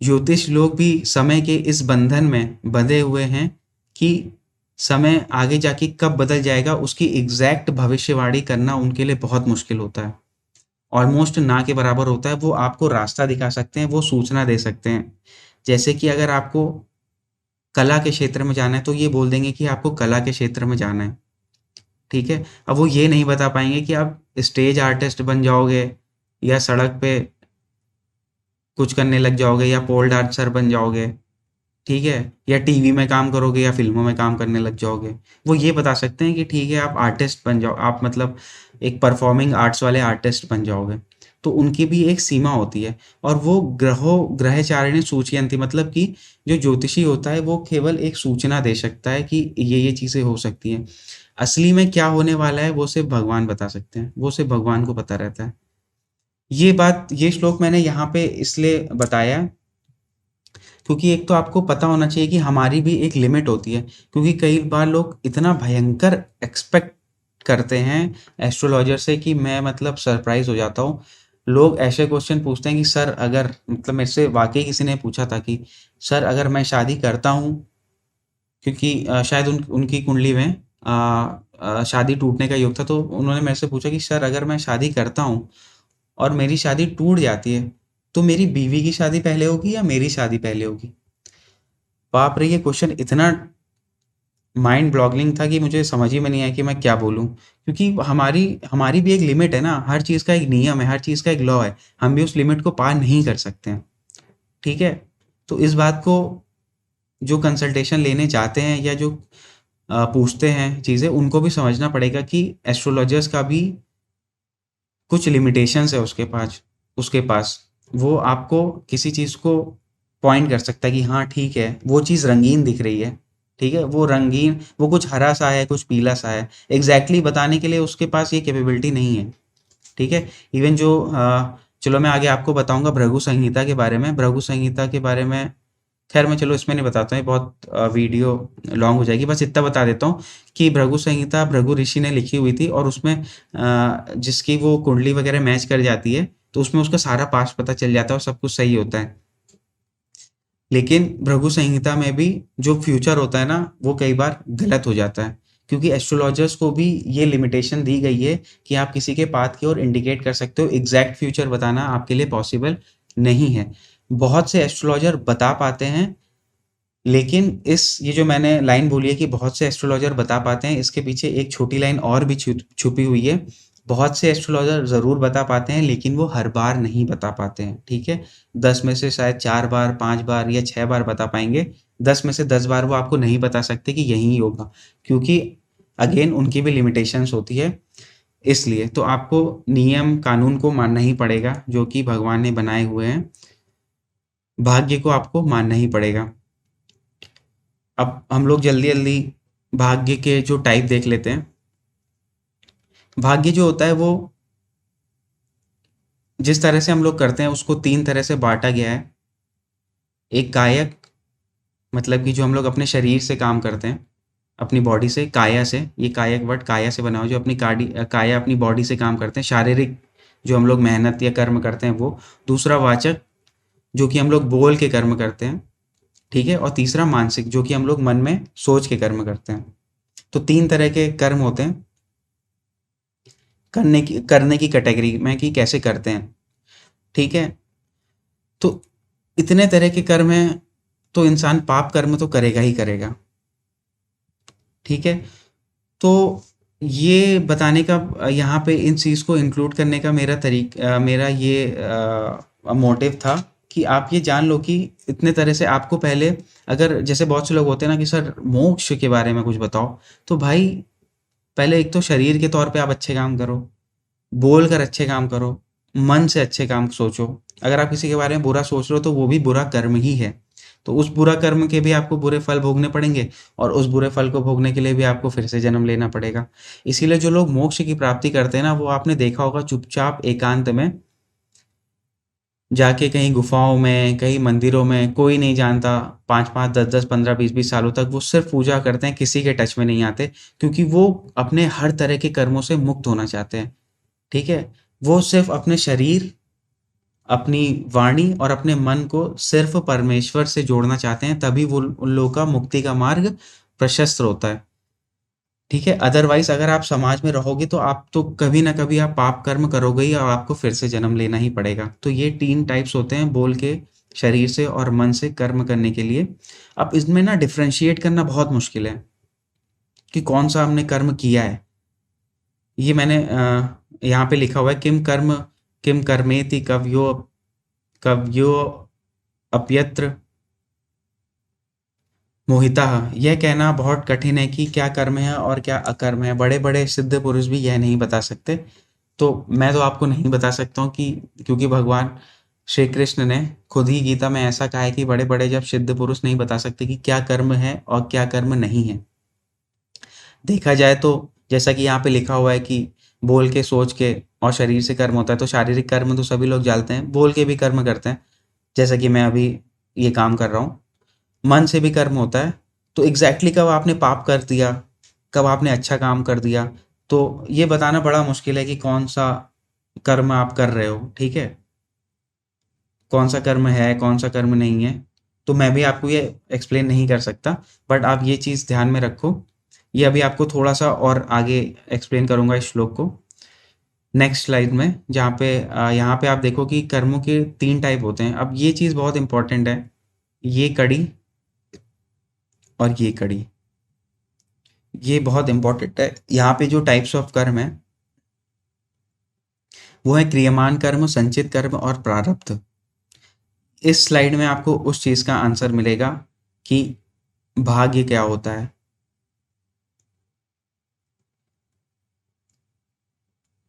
ज्योतिष लोग भी समय के इस बंधन में बंधे हुए हैं कि समय आगे जाके कब बदल जाएगा, उसकी एग्ज़ैक्ट भविष्यवाणी करना उनके लिए बहुत मुश्किल होता है। ऑलमोस्ट ना के बराबर होता है, वो आपको रास्ता दिखा सकते हैं, वो सूचना दे सकते हैं। जैसे कि अगर आपको कला के क्षेत्र में जाना है, तो ये बोल देंगे कि आपको कला के क्षेत्र में जाना है। ठीक है? अब वो ये नहीं बता पाएँगे कि आप स्टेज आर्टिस्ट बन जाओगे या सड़क पे कुछ करने लग जाओगे या पोल डांसर बन जाओगे, ठीक है? या टीवी में काम करोगे या फ़िल्मों में काम करने लग जाओगे। वो ये बता सकते हैं कि ठीक है आप आर्टिस्ट बन जाओ, आप मतलब एक परफ़ॉर्मिंग आर्ट्स वाले आर्टिस्ट बन जाओगे। तो उनकी भी एक सीमा होती है और वो ग्रहचारिणी सूचयन्ति मतलब कि जो ज्योतिषी होता है वो केवल एक सूचना दे सकता है कि ये चीज़ें हो सकती हैं। असली में क्या होने वाला है वो सिर्फ़ भगवान बता सकते हैं, वो सिर्फ़ भगवान को पता रहता है। ये श्लोक मैंने यहाँ पे इसलिए बताया क्योंकि एक तो आपको पता होना चाहिए कि हमारी भी एक लिमिट होती है, क्योंकि कई बार लोग इतना भयंकर एक्सपेक्ट करते हैं एस्ट्रोलॉजर से कि मैं मतलब सरप्राइज़ हो जाता हूँ। लोग ऐसे क्वेश्चन पूछते हैं कि सर अगर मतलब मेरे से वाक़ई किसी ने पूछा था कि सर अगर मैं शादी करता हूँ, क्योंकि शायद उनकी कुंडली में शादी टूटने का योग था, तो उन्होंने मेरे से पूछा कि सर अगर मैं शादी करता हूँ और मेरी शादी टूट जाती है, तो मेरी बीवी की शादी पहले होगी या मेरी शादी पहले होगी? बाप रे! ये क्वेश्चन इतना माइंड ब्लॉगलिंग था कि मुझे समझ ही में नहीं आया कि मैं क्या बोलूँ? क्योंकि हमारी हमारी भी एक लिमिट है ना, हर चीज़ का एक नियम है, हर चीज़ का एक लॉ है, हम भी उस लिमिट को पार नहीं कर सकते हैं, ठीक है? तो इस बात को जो कंसल्टेशन लेने जाते हैं या जो पूछते हैं चीज़ें, उनको भी समझना पड़ेगा कि एस्ट्रोलॉजर्स का भी कुछ लिमिटेशंस है उसके पास। वो आपको किसी चीज़ को पॉइंट कर सकता है कि हाँ ठीक है, वो चीज़ रंगीन दिख रही है, ठीक है? वो रंगीन, वो कुछ हरा-सा है, कुछ पीला-सा है, एग्ज़ैक्टली बताने के लिए उसके पास ये कैपेबिलिटी नहीं है, ठीक है? इवन जो चलो मैं आगे आपको बताऊँगा भृगु संहिता के बारे में। भृगु संहिता के बारे में खैर मैं चलो इसमें नहीं बताता हूँ, ये बहुत वीडियो लॉन्ग हो जाएगी। बस इतना बता देता हूँ कि भृगु संहिता भृगु ऋषि ने लिखी हुई थी, और उसमें जिसकी वो कुंडली वगैरह मैच कर जाती है, तो उसमें उसका सारा पास्ट पता चल जाता है और सब कुछ सही होता है। लेकिन भृगु संहिता में भी जो फ्यूचर होता है ना, वो कई बार गलत हो जाता है, क्योंकि एस्ट्रोलॉजर्स को भी ये लिमिटेशन दी गई है कि आप किसी के पाथ की ओर इंडिकेट कर सकते हो, एग्जैक्ट फ्यूचर बताना आपके लिए पॉसिबल नहीं है। बहुत से एस्ट्रोलॉजर बता पाते हैं, लेकिन ये जो मैंने लाइन बोली है कि बहुत से एस्ट्रोलॉजर बता पाते हैं, इसके पीछे एक छोटी लाइन और भी छुपी हुई है। बहुत से एस्ट्रोलॉजर ज़रूर बता पाते हैं, लेकिन वो हर बार नहीं बता पाते हैं, ठीक है? 10 में से शायद 4 बार, 5 बार या 6 बार बता पाएँगे। 10 में से 10 बार वो आपको नहीं बता सकते कि यही होगा, क्योंकि अगेन उनकी भी लिमिटेशंस होती है, इसलिए। तो आपको नियम, कानून को मानना ही पड़ेगा, जो कि भगवान ने बनाए हुए हैं। भाग्य को आपको मानना ही पड़ेगा। अब हम लोग जल्दी-जल्दी भाग्य के जो टाइप देख लेते हैं। भाग्य जो होता है वो जिस तरह से हम लोग करते हैं उसको 3 तरह से बाँटा गया है। एक कायक, मतलब कि जो हम लोग अपने शरीर से काम करते हैं, अपनी बॉडी से, काया से, ये कायक वर्ड काया से बना हुआ है, जो अपनी काया अपनी बॉडी से काम करते हैं, शारीरिक जो हम लोग मेहनत या कर्म करते हैं वो। दूसरा वाचक, जो कि हम लोग बोल के कर्म करते हैं, ठीक है? और तीसरा मानसिक, जो कि हम लोग मन में सोच के कर्म करते हैं। तो 3 तरह के कर्म होते हैं। करने की कैटेगरी में कि कैसे करते हैं, ठीक है? तो इतने तरह के कर्म हैं, तो इंसान पाप कर्म तो करेगा ही करेगा, ठीक है? तो ये बताने का यहाँ पे इन चीज़ को इंक्लूड करने का मेरा ये मोटिव था कि आप ये जान लो कि इतने तरह से आपको पहले, अगर जैसे बहुत से लोग होते हैं ना कि सर मोक्ष के बारे में कुछ बताओ, तो भाई पहले एक तो शरीर के तौर पे आप अच्छे काम करो, बोल कर अच्छे काम करो, मन से अच्छे काम सोचो। अगर आप किसी के बारे में बुरा सोच रहे हो तो वो भी बुरा कर्म ही है। तो उस बुरा कर्म के भी आपको बुरे फल भोगने पड़ेंगे, और उस बुरे फल को भोगने के लिए भी आपको फिर से जन्म लेना पड़ेगा। इसीलिए जो लोग मोक्ष की प्राप्ति करते हैं ना, वो आपने देखा होगा चुपचाप एकांत में जाके कहीं गुफाओं में, कहीं मंदिरों में, कोई नहीं जानता, 5-5, 10-10, 15, 20-20 सालों तक वो सिर्फ़ पूजा करते हैं, किसी के टच में नहीं आते, क्योंकि वो अपने हर तरह के कर्मों से मुक्त होना चाहते हैं, ठीक है? वो सिर्फ़ अपने शरीर, अपनी वाणी और अपने मन को सिर्फ़ परमेश्वर से जोड़ना चाहते हैं, तभी वो उन लोगों का मुक्ति का मार्ग प्रशस्त होता है, ठीक है? अदरवाइज़ अगर आप समाज में रहोगे तो आप तो कभी न कभी आप पाप कर्म करोगे ही, और आपको फिर से जन्म लेना ही पड़ेगा। तो ये 3 टाइप्स होते हैं बोल के, शरीर से और मन से कर्म करने के लिए। अब इसमें ना डिफरेंशिएट करना बहुत मुश्किल है कि कौन-सा हमने कर्म किया है। ये मैंने यहाँ पे लिखा हुआ है, किम कर्मेति कवयो अप्यत्र मोहितः। यह कहना बहुत कठिन है कि क्या कर्म है और क्या अकर्म है। बड़े-बड़े सिद्ध पुरुष भी यह नहीं बता सकते। तो मैं तो आपको नहीं बता सकता हूँ कि, क्योंकि भगवान श्री कृष्ण ने खुद ही गीता में ऐसा कहा है कि बड़े-बड़े जब सिद्ध पुरुष नहीं बता सकते कि क्या कर्म है और क्या कर्म नहीं है। देखा जाए तो जैसा कि यहाँ पे लिखा हुआ है कि बोल के, सोच के और शरीर से कर्म होता है, तो शारीरिक कर्म तो सभी लोग जानते हैं, बोल के भी कर्म करते हैं, जैसा कि मैं अभी ये काम कर रहा हूँ। मन से भी कर्म होता है, तो एग्ज़ैक्टली कब आपने पाप कर दिया, कब आपने अच्छा काम कर दिया, तो ये बताना बड़ा मुश्किल है कि कौन-सा कर्म आप कर रहे हो, ठीक है? कौन सा कर्म है, कौन सा कर्म नहीं है, तो मैं भी आपको ये एक्सप्लेन नहीं कर सकता, बट आप ये चीज़ ध्यान में रखो। ये अभी आपको थोड़ा-सा और आगे एक्सप्लेन करूँगा इस श्लोक को, नेक्स्ट स्लाइड में, जहाँ पे यहाँ पे आप देखो कि कर्मों के 3 टाइप होते हैं। अब ये चीज़ बहुत इम्पोर्टेंट है, ये कड़ी और ये कड़ी, ये बहुत इम्पोर्टेंट है। यहाँ पे जो टाइप्स ऑफ कर्म है, वो है क्रियमान कर्म, संचित कर्म और प्रारब्ध। इस स्लाइड में आपको उस चीज़ का आंसर मिलेगा कि भाग्य क्या होता है,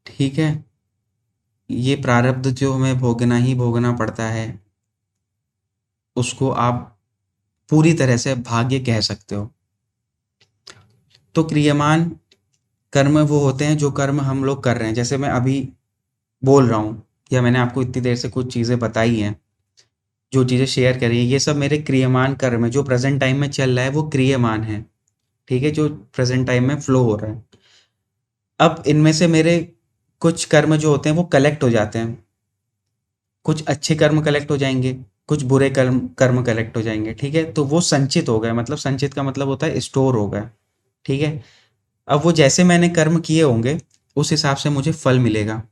ठीक है? ये प्रारब्ध जो हमें भोगना ही भोगना पड़ता है, उसको आप पूरी तरह से भाग्य कह सकते हो। तो क्रियमान कर्म वो होते हैं जो कर्म हम लोग कर रहे हैं, जैसे मैं अभी बोल रहा हूँ या मैंने आपको इतनी देर से कुछ चीज़ें बताई हैं, जो चीज़ें शेयर करी हैं, ये सब मेरे क्रियमान कर्म है। जो प्रेजेंट टाइम में चल रहा है वो क्रियमान है, ठीक है? जो प्रेजेंट टाइम में फ्लो हो रहा है। अब इनमें से मेरे कुछ कर्म जो होते हैं वो कलेक्ट हो जाते हैं, कुछ अच्छे कर्म कलेक्ट हो जाएंगे, कुछ बुरे कर्म कर्म कलेक्ट हो जाएंगे, ठीक है? तो वो संचित हो गए, मतलब संचित का मतलब होता है स्टोर हो गए, ठीक है? अब वो जैसे मैंने कर्म किए होंगे उस हिसाब से मुझे फल मिलेगा।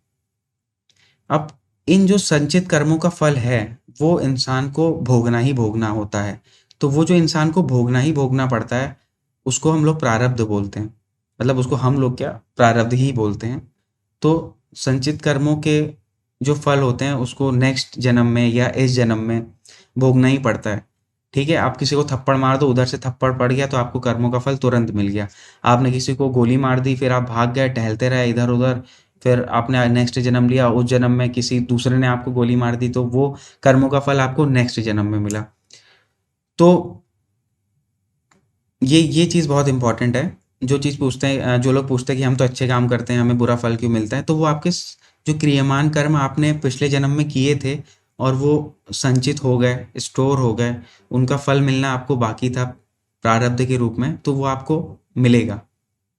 अब इन जो संचित कर्मों का फल है, वो इंसान को भोगना ही भोगना होता है। तो वो जो इंसान को भोगना ही भोगना पड़ता है, उसको हम लोग प्रारब्ध बोलते हैं। मतलब उसको हम लोग क्या, प्रारब्ध ही बोलते हैं। तो संचित कर्मों के जो फल होते हैं उसको नेक्स्ट जन्म में या इस जन्म में भोगना ही पड़ता है, ठीक है? आप किसी को थप्पड़ मार दो, उधर से थप्पड़ पड़ गया तो आपको कर्मों का फल तुरंत मिल गया। आपने किसी को गोली मार दी, फिर आप भाग गए, टहलते रहे इधर उधर, फिर आपने नेक्स्ट जन्म लिया, उस जन्म में किसी दूसरे ने आपको गोली मार दी, तो वो कर्मों का फल आपको नेक्स्ट जन्म में मिला। तो ये चीज़ बहुत इंपॉर्टेंट है। जो चीज़ पूछते हैं जो लोग पूछते हैं कि हम तो अच्छे काम करते हैं, हमें बुरा फल क्यों मिलता है, तो वो आपके जो क्रियमान कर्म आपने पिछले जन्म में किए थे और वो संचित हो गए, स्टोर हो गए, उनका फल मिलना आपको बाकी था प्रारब्ध के रूप में, तो वो आपको मिलेगा,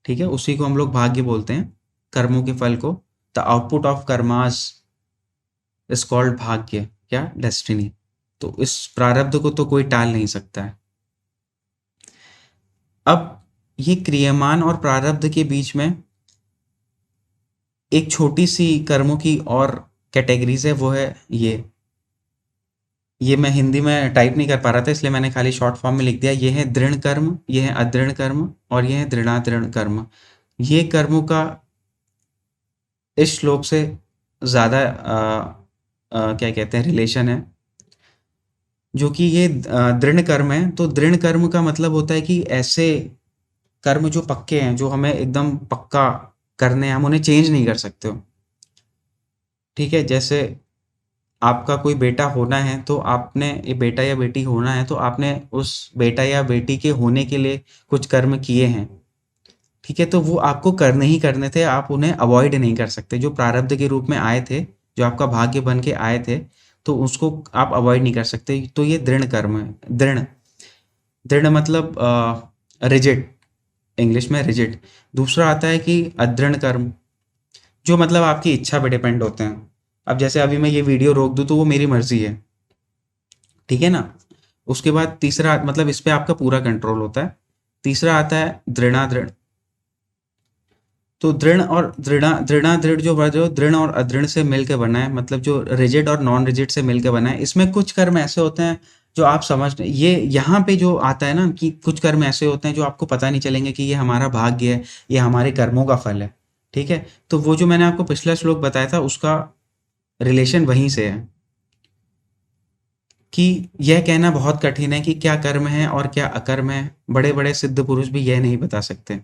ठीक है? उसी को हम लोग भाग्य बोलते हैं, कर्मों के फल को। The output of karmas is called भाग्य, क्या, डेस्टिनी। तो इस प्रारब्ध को तो कोई टाल नहीं सकता है। अब ये क्रियमान और प्रारब्ध के बीच में एक छोटी सी कर्मों की और कैटेगरीज है, वो है ये मैं हिंदी में टाइप नहीं कर पा रहा था, इसलिए मैंने खाली शॉर्ट फॉर्म में लिख दिया। ये है दृढ़ कर्म, ये है अदृढ़ कर्म और ये है दृढ़ादृढ़ कर्म। ये कर्मों का इस श्लोक से ज़्यादा क्या कहते हैं, रिलेशन है, जो कि ये दृढ़ कर्म है। तो दृढ़ कर्म का मतलब होता है कि ऐसे कर्म जो पक्के हैं, जो हमें एकदम पक्का करने हैं, हम उन्हें चेंज नहीं कर सकते हो, ठीक है? जैसे आपका कोई बेटा होना है, तो आपने ये बेटा या बेटी होना है, तो आपने उस बेटा या बेटी के होने के लिए कुछ कर्म किए हैं, ठीक है? तो वो आपको करने ही करने थे, आप उन्हें अवॉइड नहीं कर सकते। जो प्रारब्ध के रूप में आए थे, जो आपका भाग्य बन के आए थे, तो उसको आप अवॉइड नहीं कर सकते। तो ये दृढ़ कर्म है। दृढ़ दृढ़ मतलब रिजिड, इंग्लिश में रिजिड। दूसरा आता है कि अदृढ़ कर्म, जो मतलब आपकी इच्छा पे डिपेंड होते हैं। अब जैसे अभी मैं ये वीडियो रोक दूँ तो वो मेरी मर्जी है, ठीक है ना? उसके बाद तीसरा मतलब इस पे आपका पूरा कंट्रोल होता है। तीसरा आता है दृढ़ादृढ़। तो दृढ़ और दृढ़ादृढ़ जो वर्ड है, वो दृढ़ और अदृढ़ से मिलकर बना है, मतलब जो रिजिड और नॉन रिजिड से मिलकर बना है। इसमें कुछ कर्म ऐसे होते हैं जो आप समझ, ये यहाँ पे जो आता है ना, कि कुछ कर्म ऐसे होते हैं जो आपको पता नहीं चलेंगे कि ये हमारा भाग्य है, ये हमारे कर्मों का फल है, ठीक है? तो वो जो मैंने आपको पिछला श्लोक बताया था, उसका रिलेशन वहीं से है, कि यह कहना बहुत कठिन है कि क्या कर्म है और क्या अकर्म है। बड़े बड़े सिद्ध पुरुष भी यह नहीं बता सकते।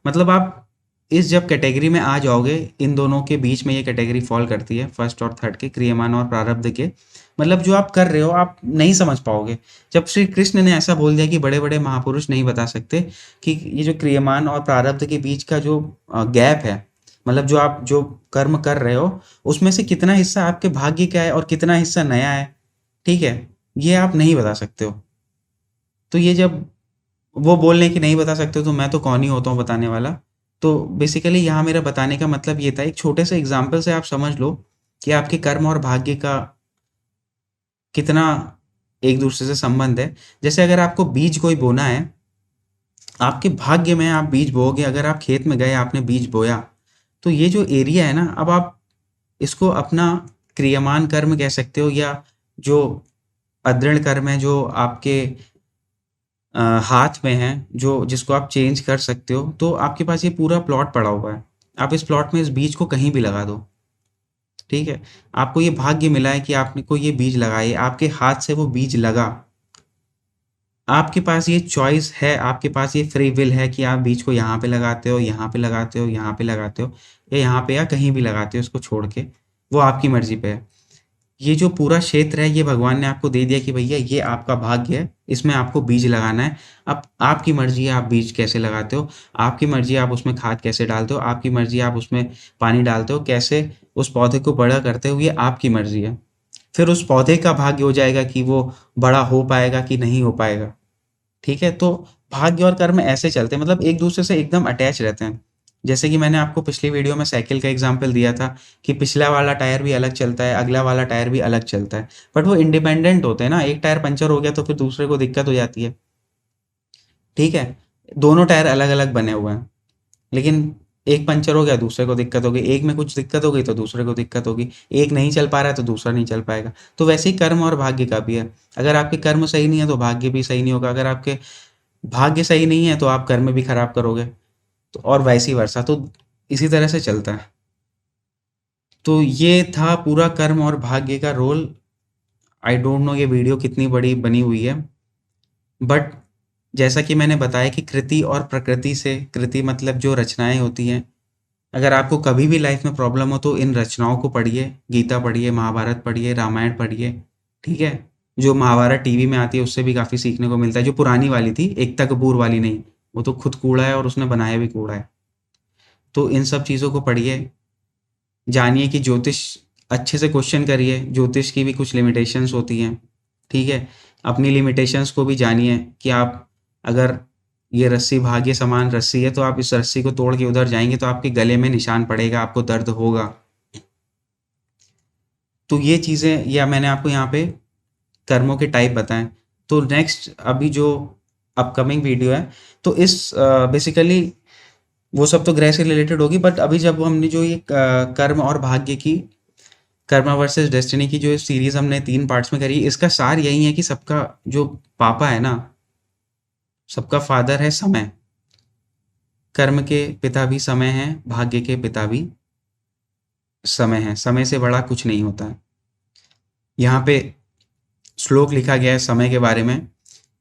मतलब आप इस जब कैटेगरी में आ जाओगे, इन दोनों के बीच में ये कैटेगरी फॉल करती है, फर्स्ट और थर्ड के, क्रियमान और प्रारब्ध के, मतलब जो आप कर रहे हो आप नहीं समझ पाओगे। जब श्री कृष्ण ने ऐसा बोल दिया कि बड़े बड़े महापुरुष नहीं बता सकते कि ये जो क्रियमान और प्रारब्ध के बीच का जो गैप है, मतलब जो आप जो कर्म कर रहे हो, उसमें से कितना हिस्सा आपके भाग्य का है और कितना हिस्सा नया है, ठीक है? ये आप नहीं बता सकते हो। तो ये जब वो बोल रहे हैं कि नहीं बता सकते हो, तो मैं तो कौन ही होता हूँ बताने वाला। तो बेसिकली यहाँ मेरा बताने का मतलब ये था, एक छोटे से एग्ज़ाम्पल से आप समझ लो कि आपके कर्म और भाग्य का कितना एक-दूसरे से संबंध है। जैसे अगर आपको बीज कोई बोना है, आपके भाग्य में आप बीज बोओगे, अगर आप खेत में गए, आपने बीज बोया, तो ये जो एरिया है ना, अब आप इसको अपना क्रियमान कर्म कह सकते हो, या जो अदृढ़ कर्म है, जो आपके हाथ में है, जो जिसको आप चेंज कर सकते हो, तो आपके पास ये पूरा प्लॉट पड़ा हुआ है। आप इस प्लॉट में इस बीज को कहीं भी लगा दो, ठीक है? आपको ये भाग्य मिला है कि आपने को ये बीज लगाए, आपके हाथ से वो बीज लगा। आपके पास ये चॉइस है, आपके पास ये फ्री विल है कि आप बीज को यहाँ पे लगाते हो, यहाँ पे लगाते हो, यहाँ पे लगाते हो, या यहाँ पे या कहीं भी लगाते हो इसको छोड़ के, वो आपकी मर्ज़ी पे है। ये जो पूरा क्षेत्र है, ये भगवान ने आपको दे दिया कि भैया ये आपका भाग्य है, इसमें आपको बीज लगाना है। अब आपकी मर्ज़ी है आप बीज कैसे लगाते हो, आपकी मर्ज़ी है आप उसमें खाद कैसे डालते हो, आपकी मर्ज़ी है आप उसमें पानी डालते हो, कैसे उस पौधे को बड़ा करते हो, ये आपकी मर्ज़ी है। फिर उस पौधे का भाग्य हो जाएगा कि वो बड़ा हो पाएगा कि नहीं हो पाएगा, ठीक है? तो भाग्य और कर्म ऐसे चलते हैं, मतलब एक-दूसरे से एकदम अटैच रहते हैं। जैसे कि मैंने आपको पिछली वीडियो में साइकिल का एग्ज़ाम्पल दिया था कि पिछला वाला टायर भी अलग चलता है, अगला वाला टायर भी अलग चलता है। बट वो इंडिपेंडेंट होते हैं ना, एक टायर पंचर हो गया तो फिर दूसरे को दिक्कत हो जाती है, ठीक है? दोनों टायर अलग-अलग बने हुए हैं, लेकिन एक पंचर हो गया, दूसरे को दिक्कत हो गई, एक में कुछ दिक्कत हो गई तो दूसरे को दिक्कत होगी, एक नहीं चल पा रहा है तो दूसरा नहीं चल पाएगा। तो वैसे ही कर्म और भाग्य का भी है। अगर आपके कर्म सही नहीं है तो भाग्य भी सही नहीं होगा, अगर आपके भाग्य सही नहीं है तो आप कर्म भी खराब करोगे, तो और वाइस वर्सा, तो इसी तरह से चलता है। तो ये था पूरा कर्म और भाग्य का रोल। आई डोंट नो ये वीडियो कितनी बड़ी बनी हुई है, बट जैसा कि मैंने बताया कि कृति और प्रकृति से, कृति मतलब जो रचनाएं होती हैं, अगर आपको कभी भी लाइफ में प्रॉब्लम हो तो इन रचनाओं को पढ़िए, गीता पढ़िए, महाभारत पढ़िए, रामायण पढ़िए, ठीक है? जो महाभारत टीवी में आती है उससे भी काफ़ी सीखने को मिलता है, जो पुरानी वाली थी, एकता कपूर वाली नहीं, वो तो खुद कूड़ा है और उसने बनाया भी कूड़ा है। तो इन सब चीज़ों को पढ़िए, जानिए कि ज्योतिष अच्छे से क्वेश्चन करिए, ज्योतिष की भी कुछ लिमिटेशंस होती हैं, ठीक है? अपनी लिमिटेशंस को भी जानिए कि आप अगर ये रस्सी भाग्य समान रस्सी है, तो आप इस रस्सी को तोड़ के उधर जाएँगे तो आपके गले में निशान पड़ेगा, आपको दर्द होगा। तो ये चीज़ें, या मैंने आपको यहाँ पे कर्मों के टाइप बताएँ। तो नेक्स्ट अभी जो अपकमिंग वीडियो है, तो इस बेसिकली वो सब तो ग्रह से रिलेटेड होगी, बट अभी जब हमने जो ये कर्म और भाग्य की, कर्मा वर्सेस डेस्टिनी की जो सीरीज हमने 3 पार्ट्स में करी, इसका सार यही है कि सबका जो पापा है ना, सबका फादर है समय। कर्म के पिता भी समय हैं, भाग्य के पिता भी समय हैं। समय से बड़ा कुछ नहीं होता है। यहाँ पे श्लोक लिखा गया है समय के बारे में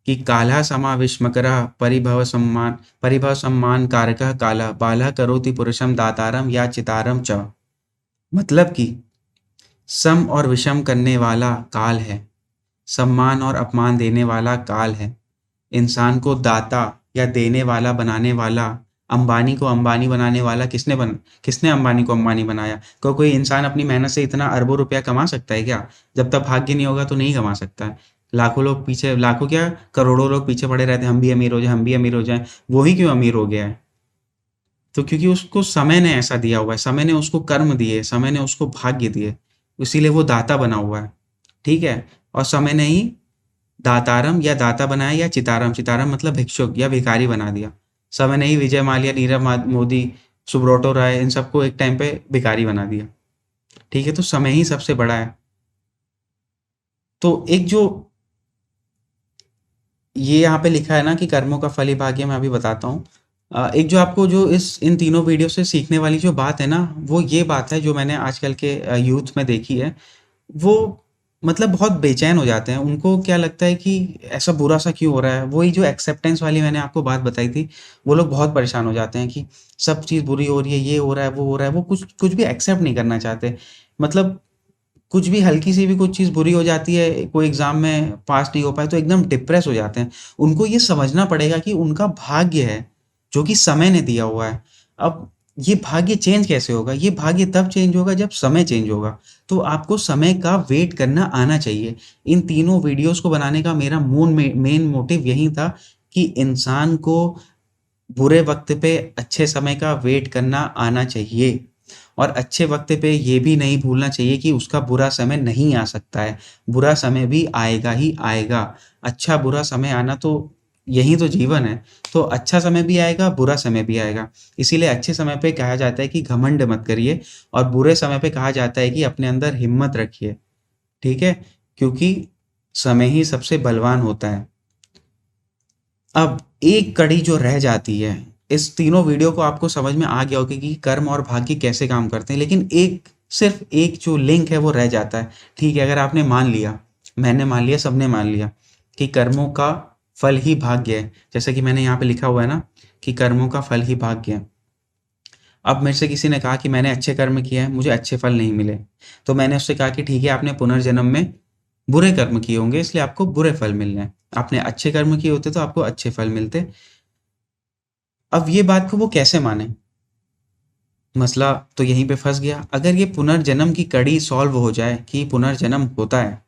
कि कालः समाविष्मकरः परिभव सम्मान कारकः कालः बालः करोति पुरुषम दातारम या चितारम च। मतलब कि सम और विषम करने वाला काल है, सम्मान और अपमान देने वाला काल है, इंसान को दाता या देने वाला बनाने वाला, अंबानी को अंबानी बनाने वाला किसने अंबानी को अंबानी बनाया? कोई इंसान अपनी मेहनत से इतना अरबों रुपया कमा सकता है क्या? जब तक भाग्य नहीं होगा तो नहीं कमा सकता है। लाखों लोग पीछे, लाखों क्या करोड़ों लोग पीछे पड़े रहते हैं, हम भी अमीर हो जाएं, हम भी अमीर हो जाएं। वो ही क्यों अमीर हो गया है? तो क्योंकि उसको समय ने ऐसा दिया हुआ है, समय ने उसको कर्म दिए, समय ने उसको भाग्य दिए, इसीलिए वो दाता बना हुआ है, ठीक है? और समय ने ही दातारम या दाता बनाया, या चितारम, चितारम मतलब भिक्षुक या भिखारी बना दिया। समय ने ही विजय माल्या, नीरव मोदी, सुब्रोटो राय, इन सबको एक टाइम पे भिखारी बना दिया, ठीक है? तो समय ही सबसे बड़ा है। तो एक जो ये यहाँ पे लिखा है ना कि कर्मों का फल ही भाग्य, मैं अभी बताता हूँ। एक जो आपको जो इन तीनों वीडियो से सीखने वाली जो बात है ना, वो ये बात है जो मैंने आजकल के यूथ में देखी है। वो मतलब बहुत बेचैन हो जाते हैं, उनको क्या लगता है कि ऐसा बुरा सा क्यों हो रहा है? वही जो एक्सेप्टेंस वाली मैंने आपको बात बताई थी, वो लोग बहुत परेशान हो जाते हैं कि सब चीज़ बुरी हो रही है, ये हो रहा है, वो हो रहा है, वो कुछ कुछ भी एक्सेप्ट नहीं करना चाहते। मतलब कुछ भी हल्की सी भी कुछ चीज़ बुरी हो जाती है, कोई एग्ज़ाम में पास नहीं हो पाए तो एकदम डिप्रेस हो जाते हैं। उनको ये समझना पड़ेगा कि उनका भाग्य है, जो कि समय ने दिया हुआ है। अब ये भाग्य चेंज कैसे होगा? ये भाग्य तब चेंज होगा जब समय चेंज होगा। तो आपको समय का वेट करना आना चाहिए। इन तीनों वीडियोज़ को बनाने का मेरा मेन मोटिव यही था कि इंसान को बुरे वक़्त पे अच्छे समय का वेट करना आना चाहिए और अच्छे वक़्त पे ये भी नहीं भूलना चाहिए कि उसका बुरा समय नहीं आ सकता है। बुरा समय भी आएगा ही आएगा। अच्छा-बुरा समय आना तो यही तो जीवन है। तो अच्छा समय भी आएगा, बुरा समय भी आएगा। इसीलिए अच्छे समय पे कहा जाता है कि घमंड मत करिए और बुरे समय पे कहा जाता है कि अपने अंदर हिम्मत रखिए। ठीक है? क्योंकि समय ही सबसे बलवान होता है। अब एक कड़ी जो रह जाती है, इस तीनों वीडियो को आपको समझ में आ गया होगा कि कर्म और भाग्य कैसे काम करते हैं, लेकिन सिर्फ़ एक जो लिंक है वो रह जाता है। ठीक है, अगर आपने मान लिया, मैंने मान लिया, सबने मान लिया कि कर्मों का फल ही भाग्य है। जैसे कि मैंने यहाँ पे लिखा हुआ है ना कि कर्मों का फल ही भाग्य है। अब मेरे से किसी ने कहा कि मैंने अच्छे कर्म किए हैं, मुझे अच्छे फल नहीं मिले। तो मैंने उससे कहा कि ठीक है, आपने पुनर्जन्म में बुरे कर्म किए होंगे इसलिए आपको बुरे फल मिल रहे हैं। आपने अच्छे कर्म किए होते तो आपको अच्छे फल मिलते। अब ये बात को वो कैसे माने? मसला तो यहीं पे फँस गया। अगर ये पुनर्जन्म की कड़ी सॉल्व हो जाए कि पुनर्जन्म होता है,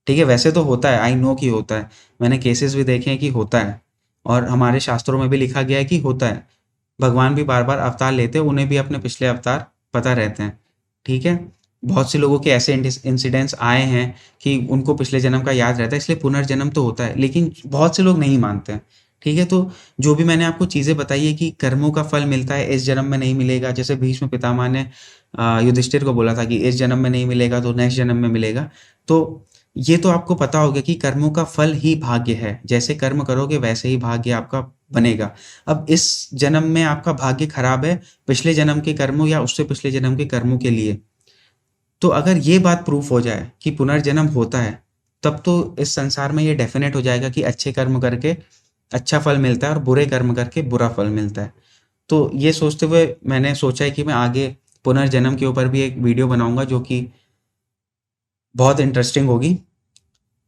ठीक है? वैसे तो होता है, आई नो कि होता है। मैंने केसेस भी देखे हैं कि होता है और हमारे शास्त्रों में भी लिखा गया है कि होता है। भगवान भी बार-बार अवतार लेते हैं, उन्हें भी अपने पिछले अवतार पता रहते हैं, ठीक है? बहुत से लोगों के ऐसे इंसिडेंट्स आए हैं कि उनको पिछले जन्म का याद रहता है, इसलिए पुनर्जन्म तो होता है, लेकिन बहुत से लोग नहीं मानते हैं, ठीक है? तो जो भी मैंने आपको चीज़ें बताई है कि कर्मों का फल मिलता है, इस जन्म में नहीं मिलेगा, जैसे भीष्म पितामह ने युधिष्ठिर को बोला था कि इस जन्म में नहीं मिलेगा, तो नेक्स्ट जन्म में मिलेगा। तो ये तो आपको पता होगा कि कर्मों का फल ही भाग्य है, जैसे कर्म करोगे वैसे ही भाग्य आपका बनेगा। अब इस जन्म में आपका भाग्य खराब है, पिछले जन्म के कर्मों या उससे पिछले जन्म के कर्मों के लिए। तो अगर ये बात प्रूफ हो जाए कि पुनर्जन्म होता है, तब तो इस संसार में ये डेफ़िनेट हो जाएगा कि अच्छे कर्म करके अच्छा फल मिलता है और बुरे कर्म करके बुरा फल मिलता है। तो ये सोचते हुए मैंने सोचा है कि मैं आगे पुनर्जन्म के ऊपर भी एक वीडियो बनाऊँगा जो कि बहुत इंटरेस्टिंग होगी।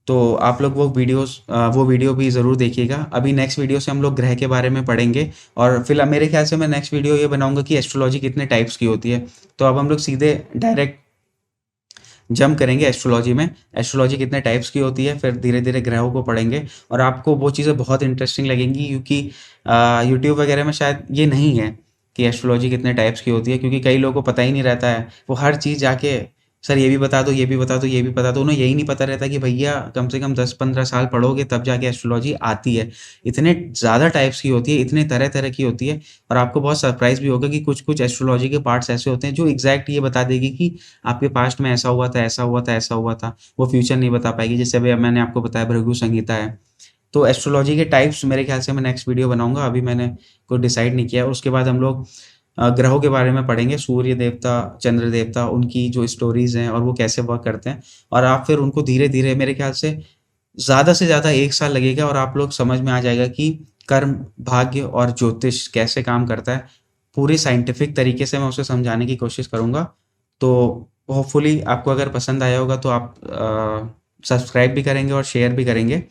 तो आप लोग वो वीडियो भी ज़रूर देखिएगा। अभी नेक्स्ट वीडियो से हम लोग ग्रह के बारे में पढ़ेंगे और मेरे ख़्याल से मैं नेक्स्ट वीडियो ये बनाऊँगा कि एस्ट्रोलॉजी कितने टाइप्स की होती है। तो अब हम लोग सीधे डायरेक्ट जंप करेंगे एस्ट्रोलॉजी में। एस्ट्रोलॉजी कितने टाइप्स की होती है, फिर धीरे-धीरे ग्रहों को पढ़ेंगे और आपको वो चीज़ें बहुत इंटरेस्टिंग लगेंगी क्योंकि यूट्यूब वगैरह में शायद ये नहीं है कि एस्ट्रोलॉजी कितने टाइप्स की होती है क्योंकि कई लोगों को पता ही नहीं रहता है। वो हर चीज़ जाके सर ये भी बता दो, ये भी बता दो, ये भी बता दो। उन्हें यही नहीं पता रहता कि भैया कम से कम 10-15 साल पढ़ोगे तब जाके एस्ट्रोलॉजी आती है। इतने ज़्यादा टाइप्स की होती है, इतने तरह-तरह की होती है और आपको बहुत सरप्राइज़ भी होगा कि कुछ-कुछ एस्ट्रोलॉजी के पार्ट्स ऐसे होते हैं जो एग्ज़ैक्ट ये बता देगी कि आपके पास्ट में ऐसा हुआ था, ऐसा हुआ था, ऐसा हुआ था। वो फ्यूचर नहीं बता पाएगी। जैसे अभी मैंने आपको बताया भृगु संहिता है। तो एस्ट्रोलॉजी के टाइप्स मेरे ख़्याल से मैं नेक्स्ट वीडियो बनाऊँगा। अभी मैंने कुछ डिसाइड नहीं किया है। उसके बाद हम लोग ग्रहों के बारे में पढ़ेंगे, सूर्य देवता, चंद्र देवता, उनकी जो स्टोरीज़ हैं और वो कैसे वर्क करते हैं और आप फिर उनको धीरे-धीरे मेरे ख़्याल से ज़्यादा 1 साल लगेगा और आप लोग समझ में आ जाएगा कि कर्म, भाग्य और ज्योतिष कैसे काम करता है। पूरी साइंटिफ़िक तरीके से मैं उसे समझाने की कोशिश करूँगा। तो होपफुली आपको अगर पसंद आया होगा तो आप सब्सक्राइब भी करेंगे और शेयर भी करेंगे।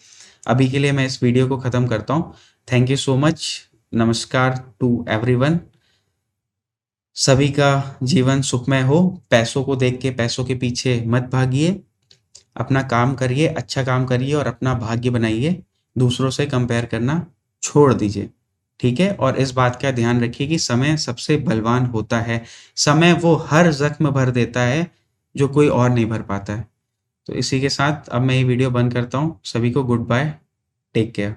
अभी के लिए मैं इस वीडियो को ख़त्म करता हूँ। Thank you so much. नमस्कार टू एवरीवन। सभी का जीवन सुखमय हो। पैसों को देख के पैसों के पीछे मत भागिए। अपना काम करिए, अच्छा काम करिए और अपना भाग्य बनाइए। दूसरों से कंपेयर करना छोड़ दीजिए, ठीक है? और इस बात का ध्यान रखिए कि समय सबसे बलवान होता है। समय वो हर ज़ख्म भर देता है, जो कोई और नहीं भर पाता है। तो इसी के साथ अब मैं ये वीडियो बंद करता हूँ। सभी को गुड बाय, टेक केयर।